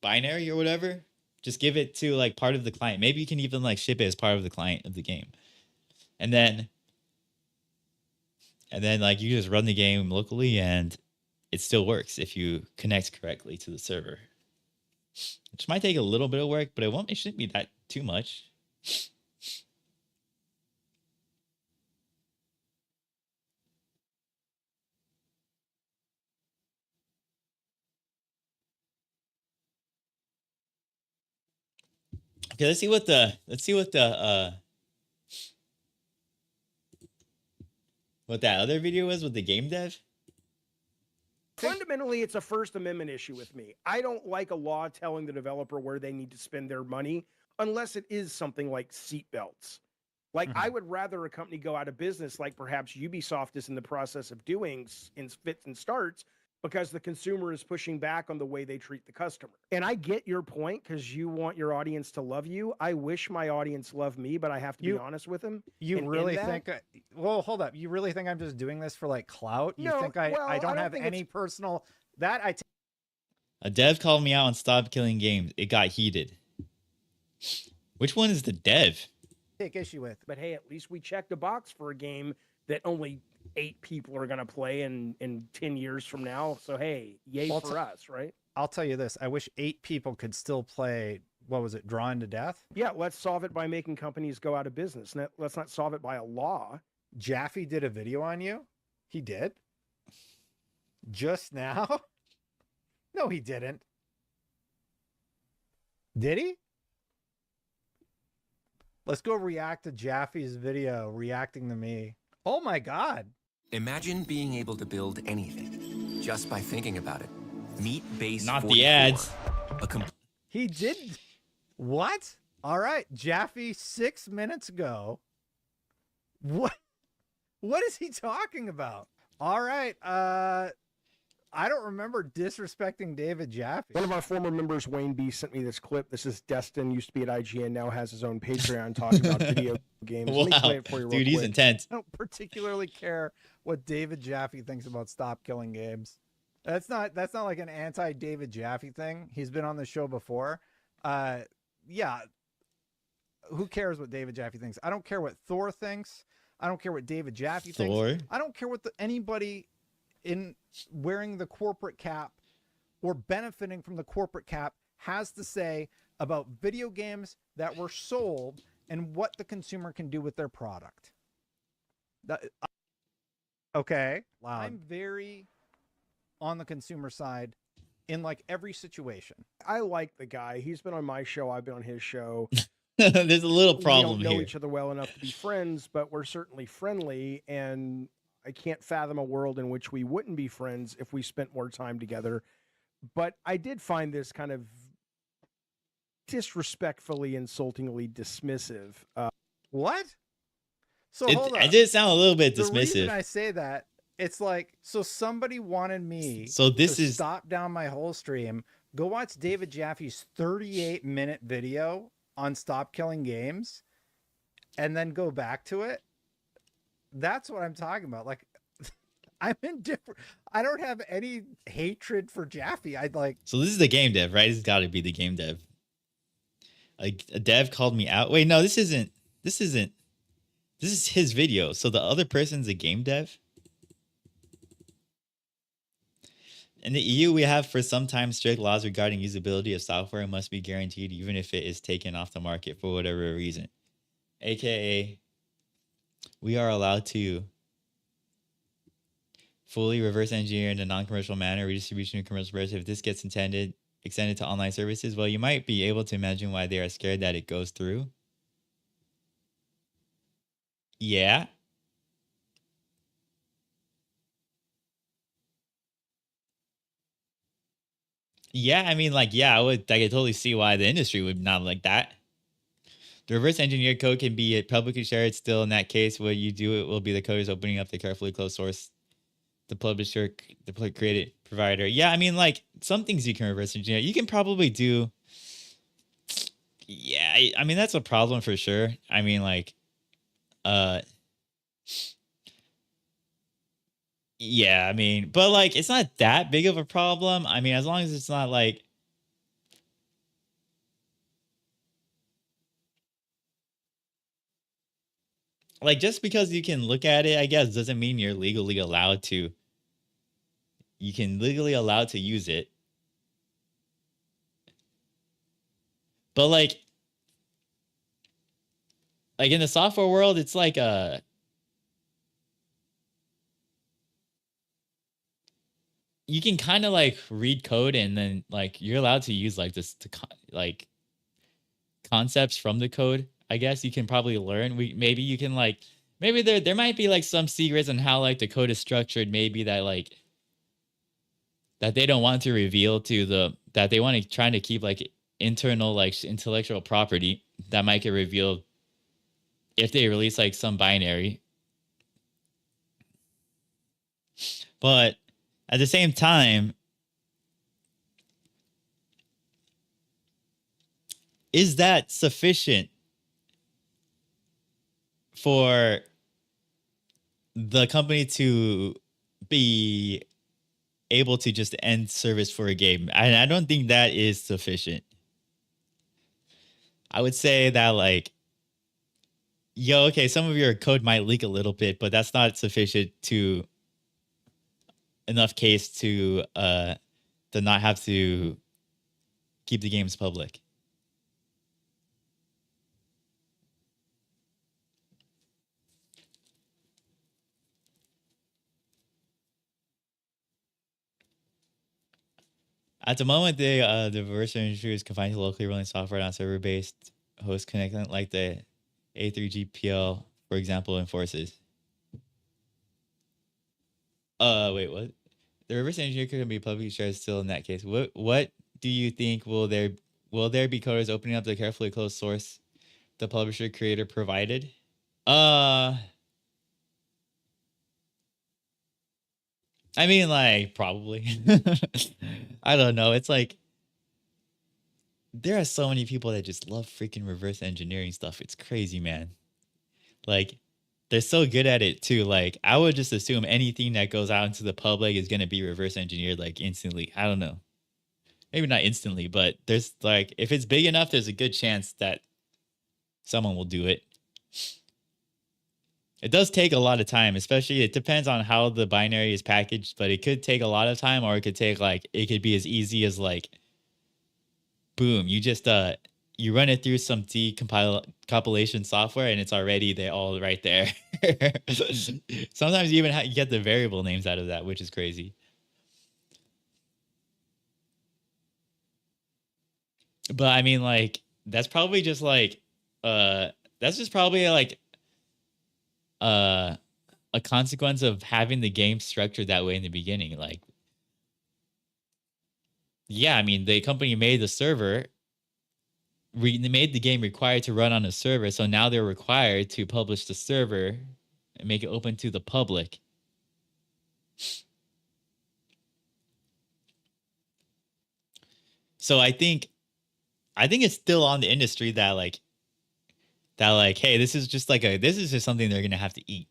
binary or whatever. Just give it to like part of the client. Maybe you can even like ship it as part of the client of the game. And then like you just run the game locally and it still works if you connect correctly to the server. Which might take a little bit of work, but it shouldn't be that too much. Okay, let's see what the what that other video was with the game dev. Fundamentally, it's a First Amendment issue with me. I don't like a law telling the developer where they need to spend their money unless it is something like seatbelts. Like, I would rather a company go out of business, like perhaps Ubisoft is in the process of doing in fits and starts, because the consumer is pushing back on the way they treat the customer. And I get your point because you want your audience to love you. I wish my audience loved me, but I have to be honest with them. You And in really that- think? Well, hold up. You really think I'm just doing this for like clout? You No, think well, I I don't don't have think any personal that I A dev called me out on Stop Killing Games. It got heated. Which one is the dev? take issue with? But hey, at least we checked a box for a game that only 8 people are going to play in 10 years from now. So hey, yay Well, for us, right? I'll tell you this. I wish 8 people could still play. What was it? Drawn to Death? Yeah, let's solve it by making companies go out of business. Let's not solve it by a law. Jaffe did a video on you. He did. Just now? No, he didn't. Did he? Let's go react to Jaffe's video reacting to me. Oh my God. Imagine being able to build anything just by thinking about it. Meet Base Not 44, the ads. a He did. What? All right. Jaffe 6 minutes ago. What? What is he talking about? All right. I don't remember disrespecting David Jaffe. One of our former members, Wayne B, sent me this clip. This is Destin, used to be at IGN, now has his own Patreon talking about video games. Let me play Wow, it for you real dude, he's quick. intense. I don't particularly care what David Jaffe thinks about Stop Killing Games. That's not like an anti-David Jaffe thing. He's been on the show before. Yeah. Who cares what David Jaffe thinks? I don't care what Thor thinks. I don't care what David Jaffe Thor? thinks. I don't care what anybody in wearing the corporate cap or benefiting from the corporate cap has to say about video games that were sold and what the consumer can do with their product. Okay. Wow. I'm very on the consumer side in like every situation. I like the guy. He's been on my show. I've been on his show. There's a little problem we don't know here. each other well enough to be friends, but we're certainly friendly. And I can't fathom a world in which we wouldn't be friends if we spent more time together. But I did find this kind of disrespectfully, insultingly dismissive. What? So It, hold on. it did sound a little bit The reason dismissive. I say that, it's like, so somebody wanted me So this to is stop down my whole stream, go watch David Jaffe's 38-minute video on Stop Killing Games, and then go back to it. That's what I'm talking about. Like, I'm indifferent. I don't have any hatred for Jaffe. I'd like. so this is the game dev, right? This has got to be the game dev. Like a dev called me out. Wait, no, this isn't. This is his video. So the other person's a game dev. In the EU, we have for some time strict laws regarding usability of software must be guaranteed even if it is taken off the market for whatever reason. AKA, we are allowed to fully reverse engineer in a non-commercial manner redistribution of commercial purpose if this gets extended to online services. Well, you might be able to imagine why they are scared that it goes through. Yeah. Yeah, I mean, like, yeah, I could totally see why the industry would not like that. The reverse engineered code can be publicly shared. Still, in that case, what you do it will be the coders opening up the carefully closed source, the publisher, the created provider. Yeah, I mean, like some things you can reverse engineer. You can probably do. Yeah, I mean that's a problem for sure. I mean, like, yeah, I mean, but like it's not that big of a problem. I mean, as long as it's not like just because you can look at it, I guess, doesn't mean you're legally allowed to. You can legally allowed to use it. But like in the software world, it's like you can kind of like read code and then like you're allowed to use like this to like concepts from the code, I guess you can probably learn. Maybe you can like, maybe there might be like some secrets on how like the code is structured, maybe that like that they don't want to reveal to that they want to try to keep like internal like intellectual property that might get revealed if they release like some binary. But at the same time, is that sufficient for the company to be able to just end service for a game? I don't think that is sufficient. I would say that like, okay, some of your code might leak a little bit, but that's not sufficient to enough case to not have to keep the games public. At the moment, the reverse engineer is confined to locally running software on server-based host connecting like the A3GPL, for example, enforces. Wait, what? The reverse engineer could be publicly shared still in that case. What do you think? Will there be coders opening up the carefully closed source the publisher creator provided? I mean, like, probably. I don't know. It's like there are so many people that just love freaking reverse engineering stuff. It's crazy, man. Like, they're so good at it too. Like, I would just assume anything that goes out into the public is gonna be reverse engineered like instantly. I don't know. Maybe not instantly, but there's like, if it's big enough, there's a good chance that someone will do it. It does take a lot of time, especially it depends on how the binary is packaged, but it could take a lot of time, or it could take like, it could be as easy as like, boom, you just you run it through some compilation software and it's already they're all right there. Sometimes you even get the variable names out of that, which is crazy. But I mean, like, that's probably just like that's just probably like a consequence of having the game structured that way in the beginning. Like, yeah, I mean, the company made the server, they made the game required to run on a server, so now they're required to publish the server and make it open to the public. So I think it's still on the industry that like, hey, this is just something they're gonna have to eat.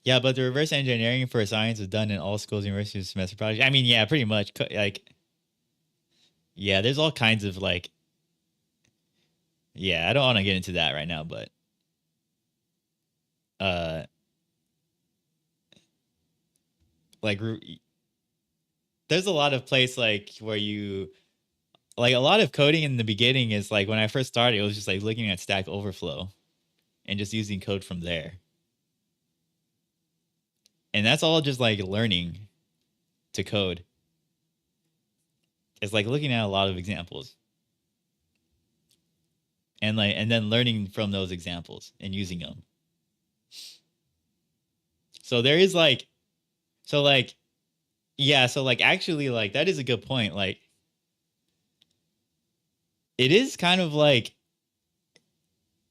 Yeah, but the reverse engineering for science is done in all schools, universities, semester projects. I mean, yeah, pretty much. Like, yeah, there's all kinds of like, yeah, I don't want to get into that right now, but like, there's a lot of place like where you, like, a lot of coding in the beginning is like, when I first started, it was just like looking at Stack Overflow and just using code from there. And that's all just like learning to code. It's like looking at a lot of examples and then learning from those examples and using them. So there is like, yeah, so like actually like that is a good point. Like, it is kind of like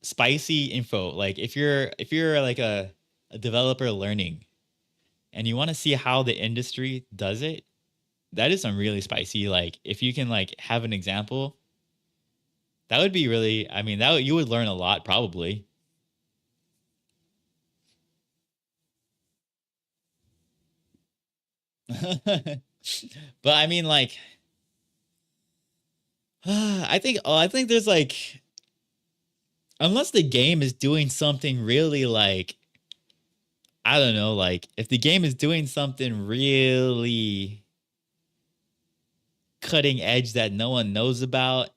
spicy info. Like if you're like a developer learning and you want to see how the industry does it, that is some really spicy. Like if you can like have an example, that would be really, I mean, you would learn a lot probably. But I mean, like, I think there's like, unless the game is doing something really like, I don't know, like if the game is doing something really cutting edge that no one knows about,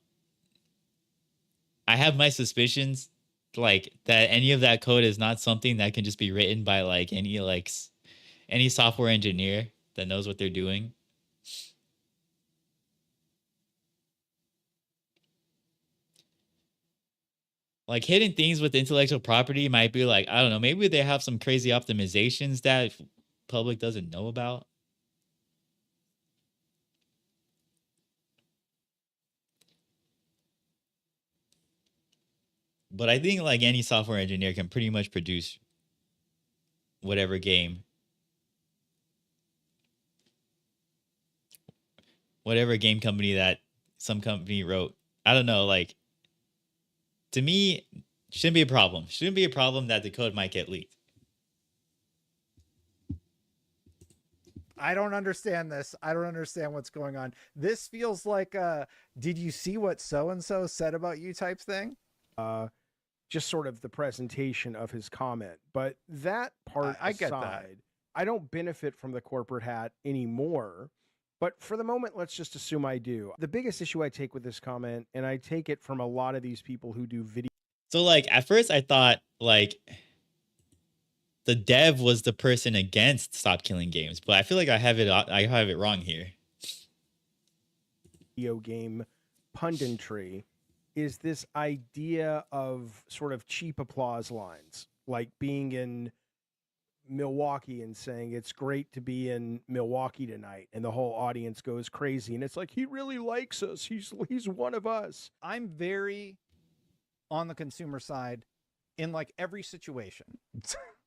I have my suspicions like that any of that code is not something that can just be written by like any software engineer that knows what they're doing. like hidden things with intellectual property might be like, I don't know, maybe they have some crazy optimizations that public doesn't know about. But I think like any software engineer can pretty much produce whatever game, whatever game company that some company wrote. I don't know, like to me, shouldn't be a problem. Shouldn't be a problem that the code might get leaked. I don't understand this. I don't understand what's going on. This feels like did you see what so and so said about you type thing? Just sort of the presentation of his comment. But that part I get that. aside, I don't benefit from the corporate hat anymore. But for the moment, let's just assume I do. The biggest issue I take with this comment, and I take it from a lot of these people who do video. So like at first I thought like the dev was the person against Stop Killing Games, but I feel like I have it wrong here. Video game punditry is this idea of sort of cheap applause lines, like being in Milwaukee and saying it's great to be in Milwaukee tonight, and the whole audience goes crazy, and it's like he really likes us. He's one of us. I'm very on the consumer side in like every situation.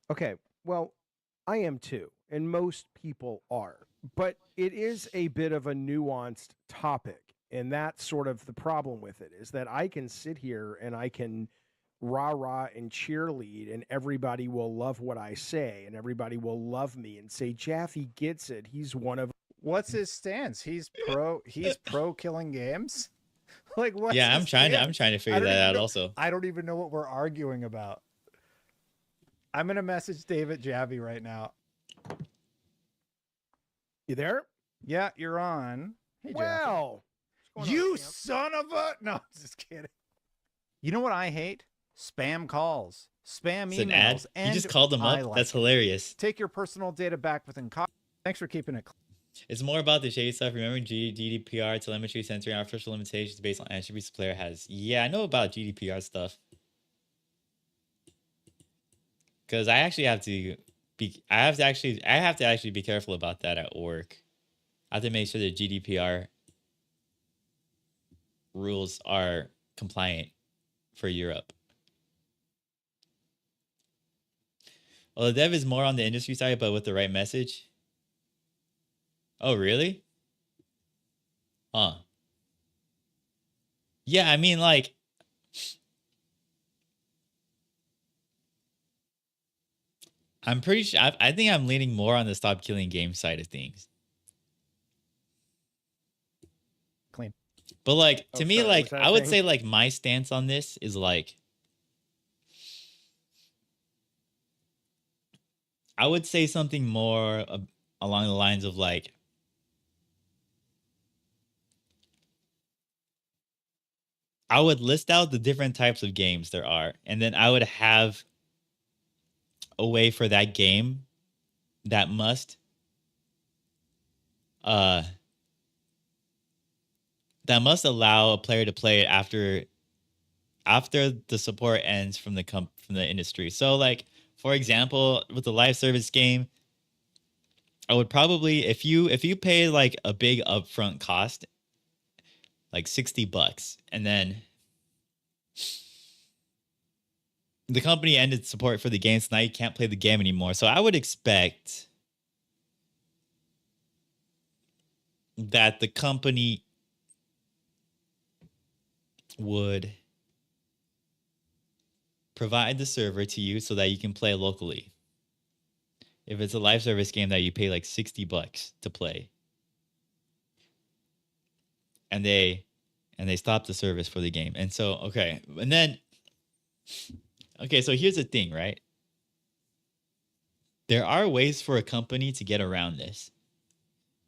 Okay, well, I am too, and most people are, but it is a bit of a nuanced topic. And that's sort of the problem with it, is that I can sit here and I can rah-rah and cheerlead, and everybody will love what I say, and everybody will love me and say, Jaffe gets it. He's one of... What's his stance? He's pro killing games? Like what? Yeah, I'm trying to figure that out also. I don't even know what we're arguing about. I'm going to message David Jaffe right now. You there? Yeah, you're on. Hey, Jaffe. Well... You son of a... No, I'm just kidding. You know what I hate? Spam calls, spam It's emails. an ad. And You just called them I up. like That's it. hilarious. Take your personal data back within... Thanks for keeping it clean. It's more about the shady stuff. Remember GDPR, telemetry, censoring, artificial limitations based on attributes the player has. Yeah, I know about GDPR stuff. Because I actually have to be... I have to actually be careful about that at work. I have to make sure the GDPR rules are compliant for Europe. Well, the dev is more on the industry side, but with the right message. Oh, really? Huh. Yeah, I mean, like, I'm pretty sure, I think I'm leaning more on the Stop Killing Games side of things. Clean. But like, Oh, to me, sorry, like, was that I a would thing? say like my stance on this is like, I would say something more along the lines of like, I would list out the different types of games there are, and then I would have a way for that game that must allow a player to play it after the support ends from the industry. So like, for example, with the live service game, I would probably, if you pay like a big upfront cost, like $60, and then the company ended support for the game, so now you can't play the game anymore. So I would expect that the company would provide the server to you so that you can play locally. If it's a live service game that you pay like $60 to play, and they stop the service for the game. And so, okay. And then, okay, so here's the thing, right? There are ways for a company to get around this.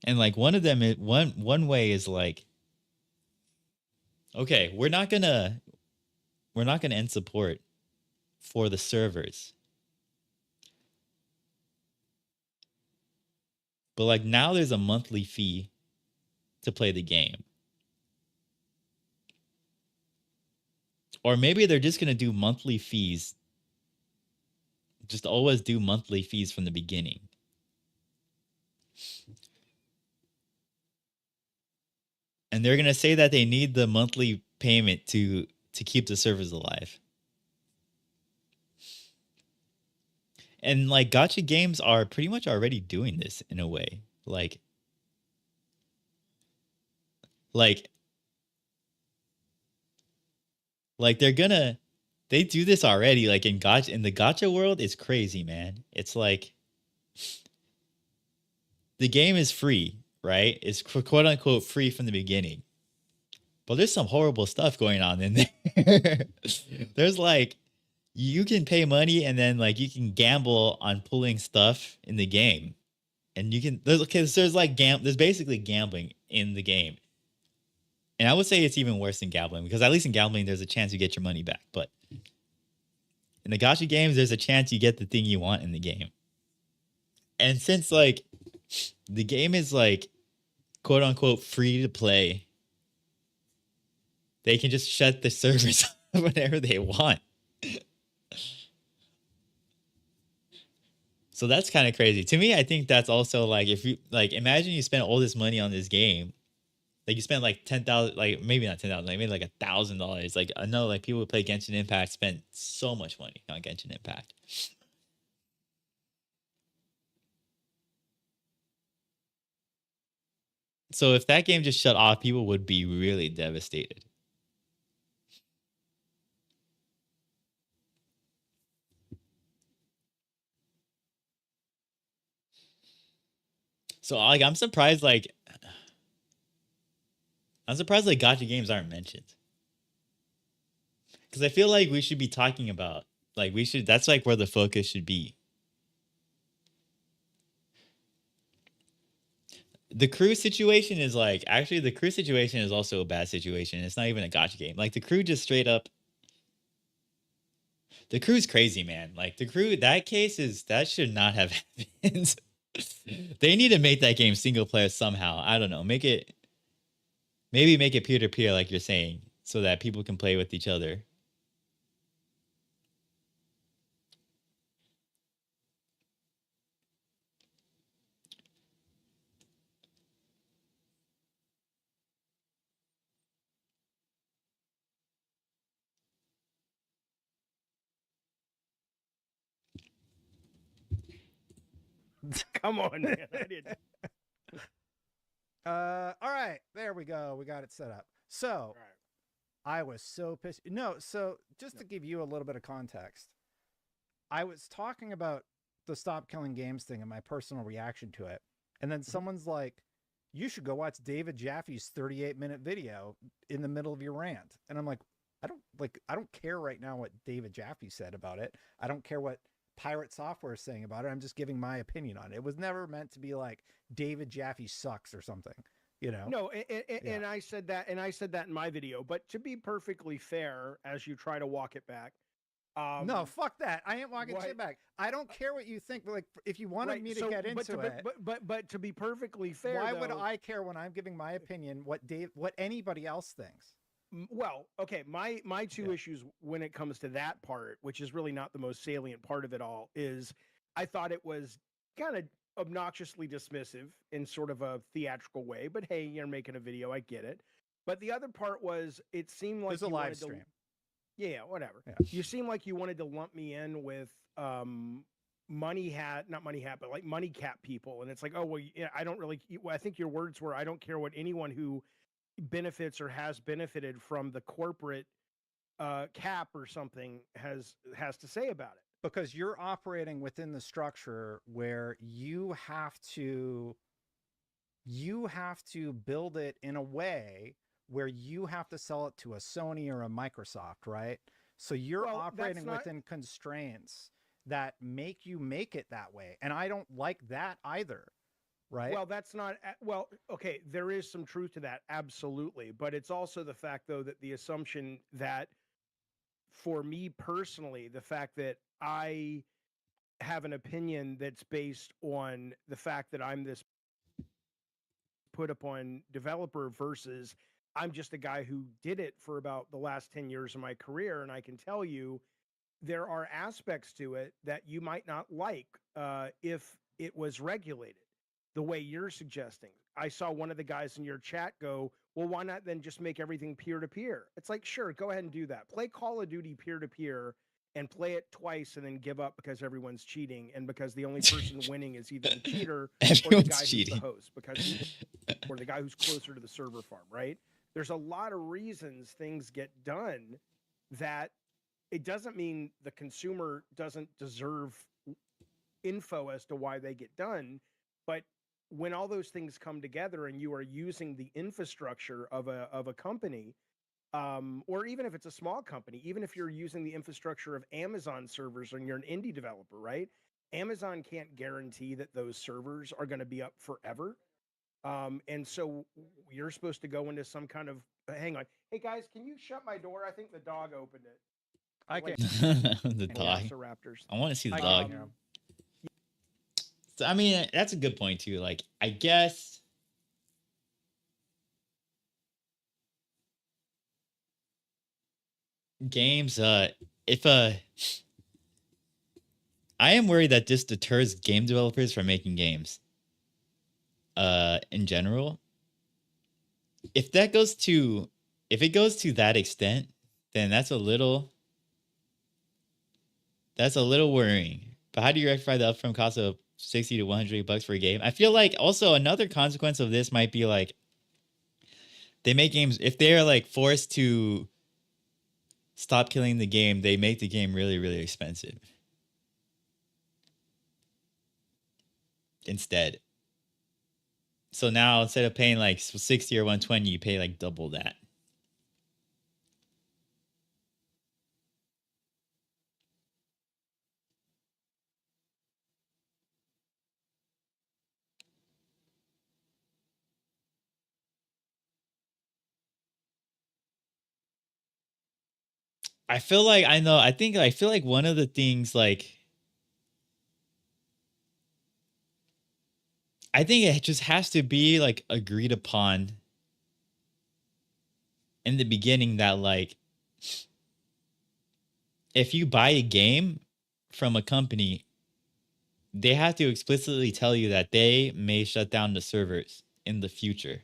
And like one of them is one way is like, okay, we're not gonna end support for the servers. But like now there's a monthly fee to play the game. Or maybe they're just gonna do monthly fees. Just always do monthly fees from the beginning. And they're gonna say that they need the monthly payment to keep the servers alive. And like gacha games are pretty much already doing this in a way. Like they do this already. Like in the gacha world, it's crazy, man. It's like the game is free, right? It's quote unquote free from the beginning. But there's some horrible stuff going on in there. There's like you can pay money and then like you can gamble on pulling stuff in the game. And you can there's basically gambling in the game. And I would say it's even worse than gambling because at least in gambling there's a chance you get your money back. But in the gacha games, there's a chance you get the thing you want in the game. And since like the game is like quote unquote free to play, they can just shut the servers whenever they want. So that's kind of crazy. To me, I think that's also like if you like imagine you spend all this money on this game. Like you spent like 10,000, like maybe not 10,000, like maybe like $1,000. Like I know like people who play Genshin Impact spend so much money on Genshin Impact. So if that game just shut off, people would be really devastated. So like I'm surprised like gacha games aren't mentioned. Because I feel like we should be talking about that's like where the focus should be. The crew situation is like actually the crew situation is also a bad situation. It's not even a gacha game. Like the crew just straight up the crew's crazy, man. Like the crew that should not have happened. They need to make that game single player somehow. I don't know. Maybe make it peer to peer like you're saying so that people can play with each other. Come on, man. I didn't. All right, there we go. We got it set up. So All right. I was so pissed. No, so just to give you a little bit of context, I was talking about the Stop Killing Games thing and my personal reaction to it. And then someone's like, you should go watch David Jaffe's 38-minute video in the middle of your rant. And I'm like, I don't care right now what David Jaffe said about it. I don't care what Pirate Software is saying about it. I'm just giving my opinion on it. It was never meant to be like David Jaffe sucks or something, you know? No, and I said that, in my video. But to be perfectly fair, as you try to walk it back, no, fuck that. I ain't walking what- shit back. I don't care what you think. But like, if you wanted right, me to so- get into it, but to be perfectly fair, why would though, I care when I'm giving my opinion? What anybody else thinks? Well, okay, my two Yeah. issues when it comes to that part, which is really not the most salient part of it all, is I thought it was kind of obnoxiously dismissive in sort of a theatrical way. But hey, you're making a video, I get it. But the other part was it seemed like There's a you live wanted stream. to, yeah, whatever. Yeah. You seem like you wanted to lump me in with not money hat, but like money cap people, and it's like, oh well, yeah, I don't really. I think your words were, I don't care what anyone who benefits or has benefited from the corporate cap or something has to say about it. Because you're operating within the structure where you have to build it in a way where you have to sell it to a Sony or a Microsoft, right? So you're Well, operating that's not- within constraints that make you make it that way. And I don't like that either, right? Well, that's not well. Okay, there is some truth to that, absolutely. But it's also the fact, though, that the assumption that, for me personally, the fact that I have an opinion that's based on the fact that I'm this put upon developer versus I'm just a guy who did it for about the last 10 years of my career, and I can tell you there are aspects to it that you might not like if it was regulated the way you're suggesting. I saw one of the guys in your chat go, well, why not then just make everything peer to peer? It's like, sure, go ahead and do that. Play Call of Duty peer to peer and play it twice and then give up because everyone's cheating and because the only person winning is either the cheater or the Everyone's guy who's cheating. the host or the guy who's closer to the server farm, right? There's a lot of reasons things get done that it doesn't mean the consumer doesn't deserve info as to why they get done, but when all those things come together and you are using the infrastructure of a company, or even if it's a small company, even if you're using the infrastructure of Amazon servers and you're an indie developer, right? Amazon can't guarantee that those servers are going to be up forever. And so you're supposed to go into some kind of hang on. Hey guys, can you shut my door? I think the dog opened it. I Like can. The dog. Velociraptors. I want to see the I dog. can hear him. So, I mean, that's a good point too. Like, I guess games. If I am worried that this deters game developers from making games. In general, if it goes to that extent, then that's a little worrying. But how do you rectify the upfront cost of $60 to $100 for a game? I feel like also another consequence of this might be like they make games if they're like forced to stop killing the game, they make the game really, really expensive instead. So now instead of paying like 60 or 120, you pay like double that. I feel like I feel like one of the things like I think it just has to be like agreed upon in the beginning that like if you buy a game from a company, they have to explicitly tell you that they may shut down the servers in the future.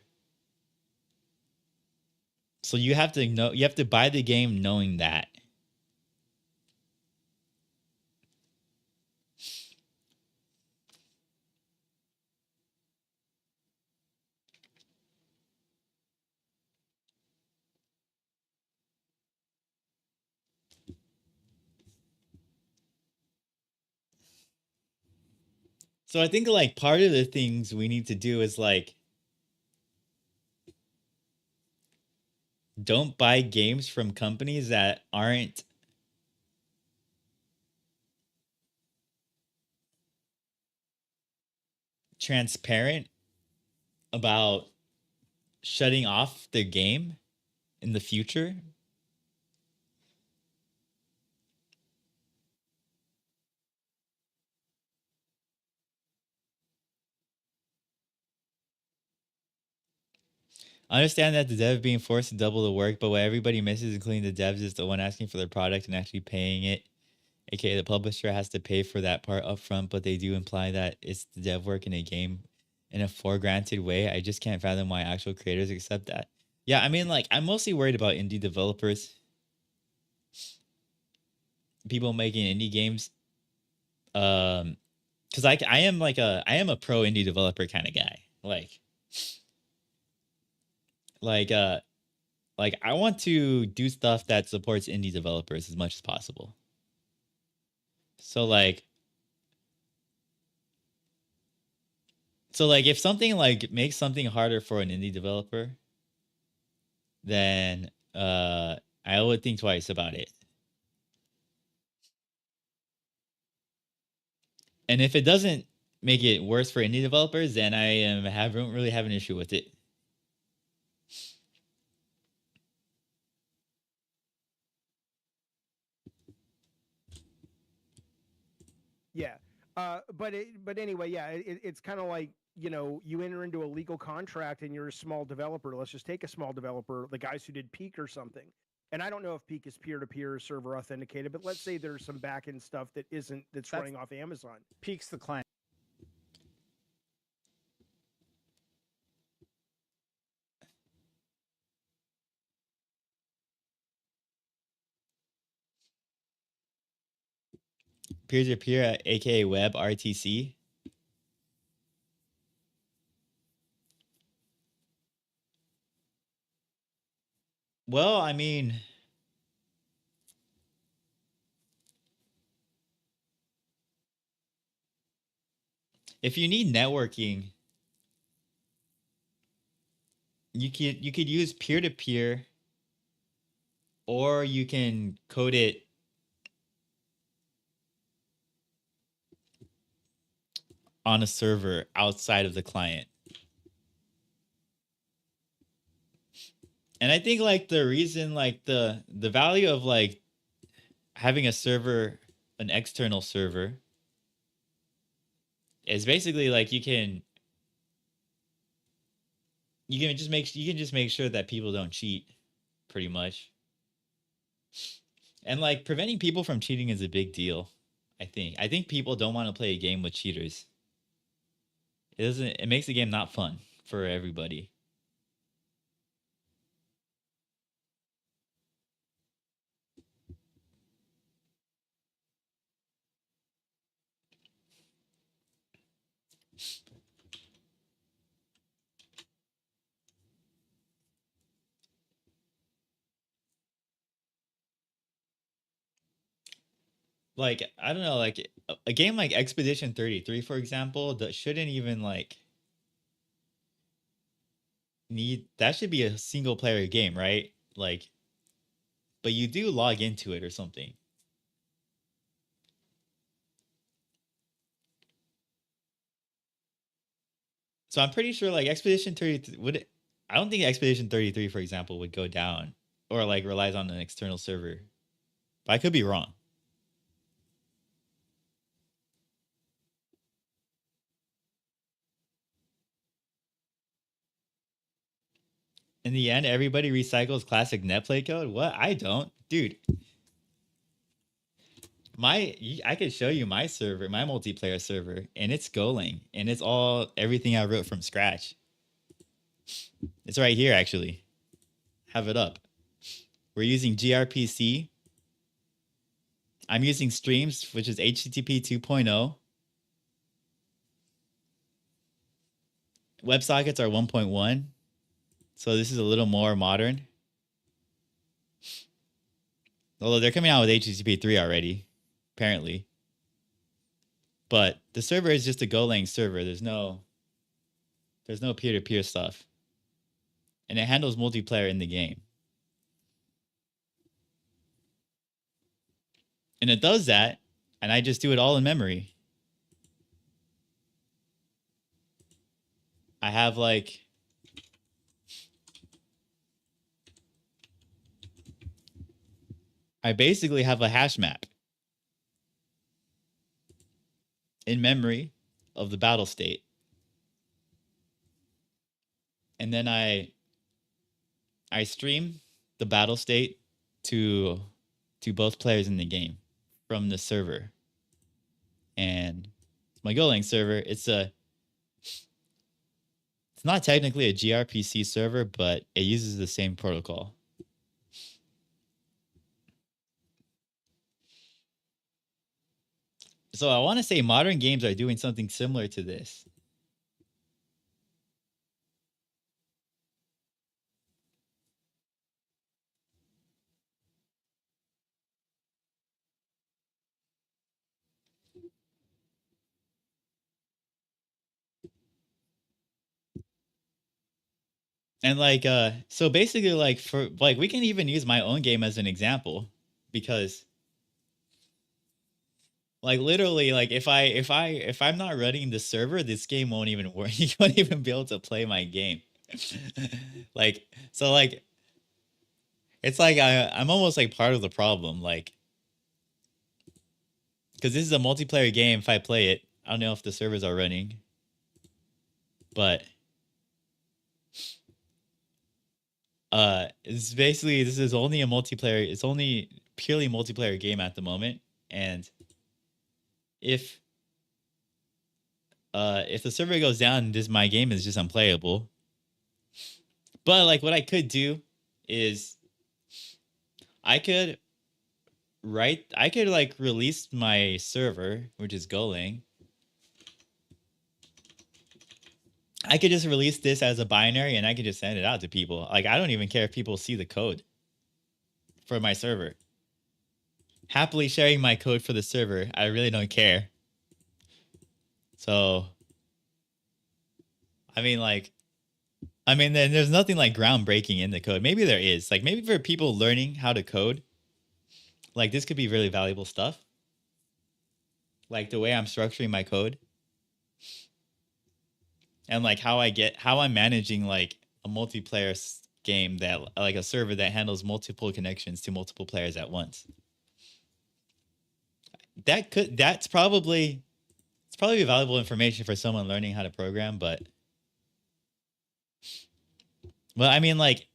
So you have to buy the game knowing that. So I think like part of the things we need to do is like don't buy games from companies that aren't transparent about shutting off the game in the future. I understand that the dev being forced to double the work, but what everybody misses, including the devs, is the one asking for their product and actually paying it. AKA the publisher has to pay for that part upfront, but they do imply that it's the dev work in a game in a foregranted way. I just can't fathom why actual creators accept that. Yeah, I mean, like, I'm mostly worried about indie developers, people making indie games. Because I am a pro indie developer kind of guy. Like I want to do stuff that supports indie developers as much as possible. So like if something like makes something harder for an indie developer, then I would think twice about it. And if it doesn't make it worse for indie developers, then don't really have an issue with it. Yeah. But anyway, yeah, it's kind of like, you enter into a legal contract and you're a small developer. Let's just take a small developer, the guys who did Peak or something. And I don't know if Peak is peer to peer server authenticated, but let's say there's some back end stuff that's That's- running off Amazon. Peaks the client. Peer to peer, aka web RTC. Well, I mean, if you need networking, you could use peer to peer, or you can code it on a server outside of the client. And I think like the reason, like the value of like having a server, an external server, is basically like you can just make sure that people don't cheat, pretty much. And like preventing people from cheating is a big deal. I think people don't want to play a game with cheaters. It makes the game not fun for everybody. Like, I don't know, like a game like Expedition 33, for example, that shouldn't even like that should be a single player game, right? Like, but you do log into it or something. So I'm pretty sure like Expedition 33 I don't think Expedition 33, for example, would go down or like relies on an external server. But I could be wrong. In the end, everybody recycles classic netplay code. What? I don't, dude. I could show you my server, my multiplayer server, and it's Golang, and it's all everything I wrote from scratch. It's right here, actually. Have it up. We're using gRPC. I'm using Streams, which is HTTP 2.0. WebSockets are 1.1. So this is a little more modern. Although they're coming out with HTTP 3 already, apparently. But the server is just a Golang server. There's no peer-to-peer stuff. And it handles multiplayer in the game. And it does that, and I just do it all in memory. I have like I basically have a hash map in memory of the battle state. And then I stream the battle state to both players in the game from the server. And my Golang server, it's not technically a gRPC server, but it uses the same protocol. So I want to say modern games are doing something similar to this. And like so basically like for like we can even use my own game as an example, because like literally like if I'm not running the server, this game won't even work. You won't even be able to play my game. Like so like it's like I'm almost like part of the problem. Like because this is a multiplayer game. If I play it, I don't know if the servers are running, but it's basically, this is only a multiplayer. It's only purely multiplayer game at the moment, and if the server goes down, my game is just unplayable. But like, what I could do is I could like release my server, which is Golang. I could just release this as a binary and I could just send it out to people. Like, I don't even care if people see the code for my server. Happily sharing my code for the server. I really don't care. So, I mean, then there's nothing like groundbreaking in the code. Maybe there is. Like, maybe for people learning how to code, like, this could be really valuable stuff. Like, the way I'm structuring my code. And like how I'm managing like a multiplayer game, that like a server that handles multiple connections to multiple players at once. It's probably valuable information for someone learning how to program, but I mean, like,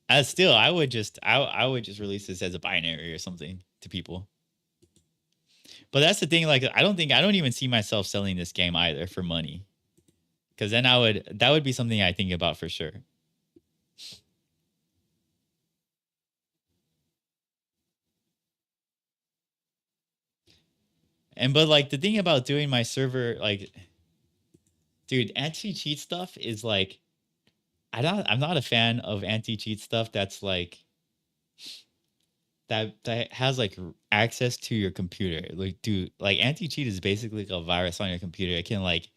as still, I would just release this as a binary or something to people. But that's the thing, like, I don't even see myself selling this game either for money. Because then that would be something I think about for sure. But like, the thing about doing my server, like, dude, anti-cheat stuff is like, I'm not a fan of anti-cheat stuff that's like, that has like access to your computer. Like, dude, like, anti-cheat is basically like a virus on your computer. It can like,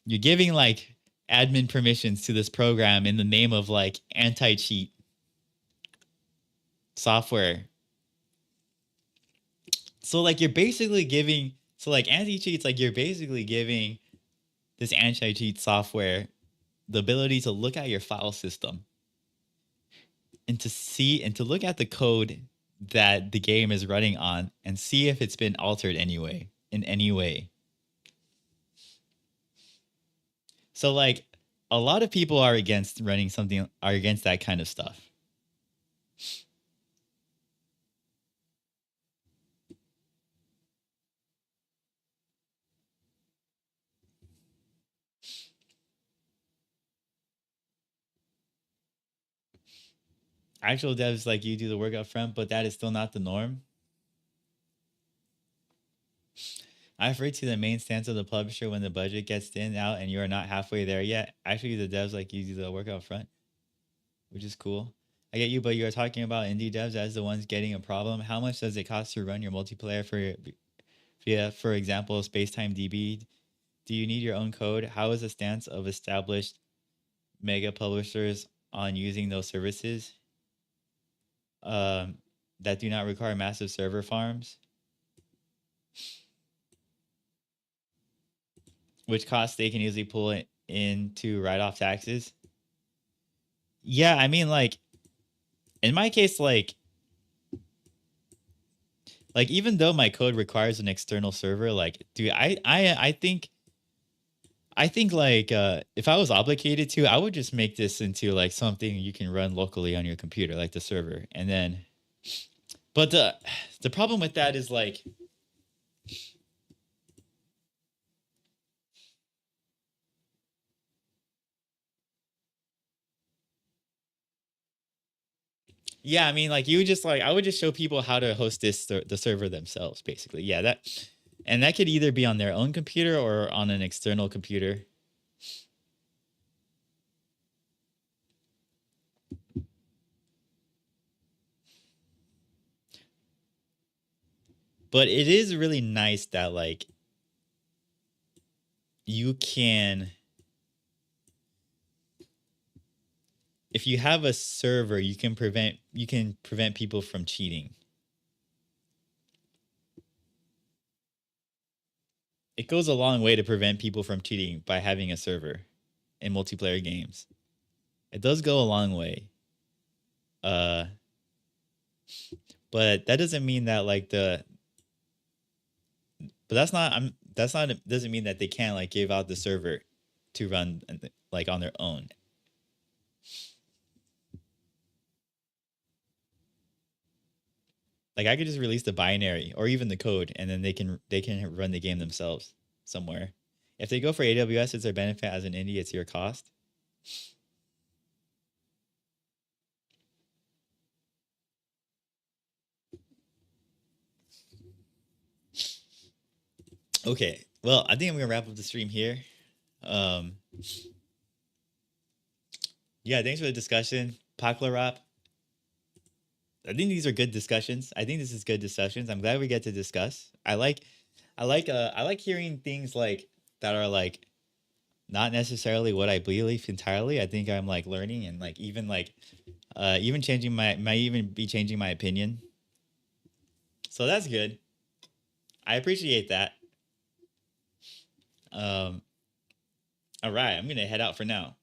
you're giving like admin permissions to this program in the name of like anti-cheat software. So like, you're basically giving, anti-cheats, like, you're basically giving this anti-cheat software the ability to look at your file system and to look at the code that the game is running on and see if it's been altered in any way. So like, a lot of people are against that kind of stuff. Actual devs like you do the work up front, but that is still not the norm. I refer to the main stance of the publisher when the budget gets thinned out and you are not halfway there yet. Actually, the devs like you do the work up front, which is cool. I get you, but you are talking about indie devs as the ones getting a problem. How much does it cost to run your multiplayer for example, Spacetime DB? Do you need your own code? How is the stance of established mega publishers on using those services that do not require massive server farms, which costs they can easily pull it in to write off taxes? Yeah, I mean, like, in my case, like even though my code requires an external server, like, dude, I think like, if I was obligated to, I would just make this into like something you can run locally on your computer, like the server. And then, but the problem with that is like, yeah, I mean, like, I would just show people how to host the server themselves, basically. Yeah, that could either be on their own computer or on an external computer. But it is really nice that like you can, if you have a server, you can prevent people from cheating. It goes a long way to prevent people from cheating by having a server in multiplayer games. It does go a long way. But that doesn't mean that like the But that's not doesn't mean that they can't like give out the server to run like on their own. Like I could just release the binary or even the code, and then they can run the game themselves somewhere. If they go for AWS, it's their benefit. As an indie, it's your cost. Okay, well, I think I'm gonna wrap up the stream here. Um, yeah, thanks for the discussion, Paklarap. I think these are good discussions. I think this is good discussions. I'm glad we get to discuss. I like hearing things like that are like not necessarily what I believe entirely. I think I'm like learning and like even changing might even be changing my opinion. So that's good. I appreciate that. All right, I'm gonna head out for now.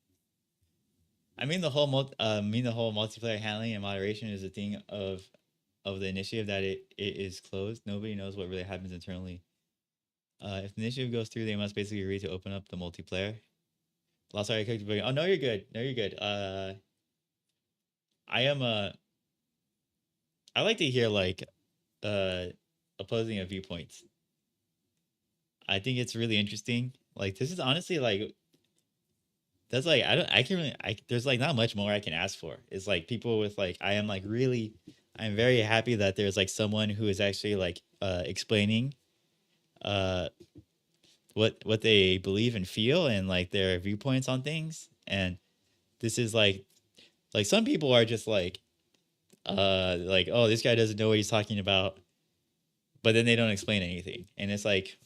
I mean the whole multiplayer handling and moderation is a thing of the initiative that it is closed. Nobody knows what really happens internally. If the initiative goes through, they must basically agree to open up the multiplayer. Lost sorry, oh no, you're good. No, you're good. I like to hear like opposing of viewpoints. I think it's really interesting. Like this is honestly like that's like there's like not much more I can ask for. It's like people with like I'm very happy that there's like someone who is actually like explaining what they believe and feel and like their viewpoints on things. And this is like some people are just like oh, this guy doesn't know what he's talking about, but then they don't explain anything. And it's like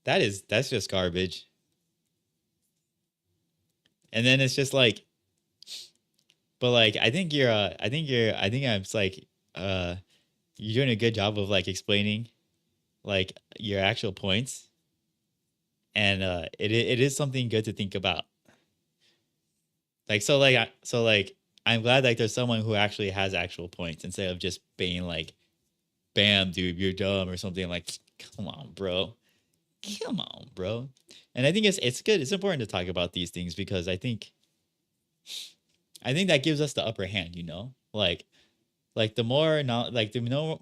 that's just garbage. And then it's just like, but like I think I'm just like you're doing a good job of like explaining like your actual points, and it is something good to think about. Like so I'm glad like there's someone who actually has actual points instead of just being like, bam, dude, you're dumb or something. Like, come on, bro. And I think it's good. It's important to talk about these things because I think that gives us the upper hand, you know? Like the more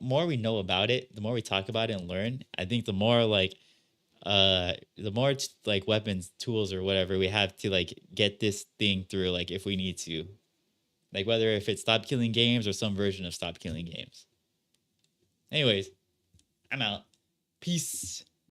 more we know about it, the more we talk about it and learn, I think the more like like weapons, tools or whatever we have to like get this thing through, like if we need to. Like whether if it's Stop Killing Games or some version of Stop Killing Games. Anyways, I'm out. Peace.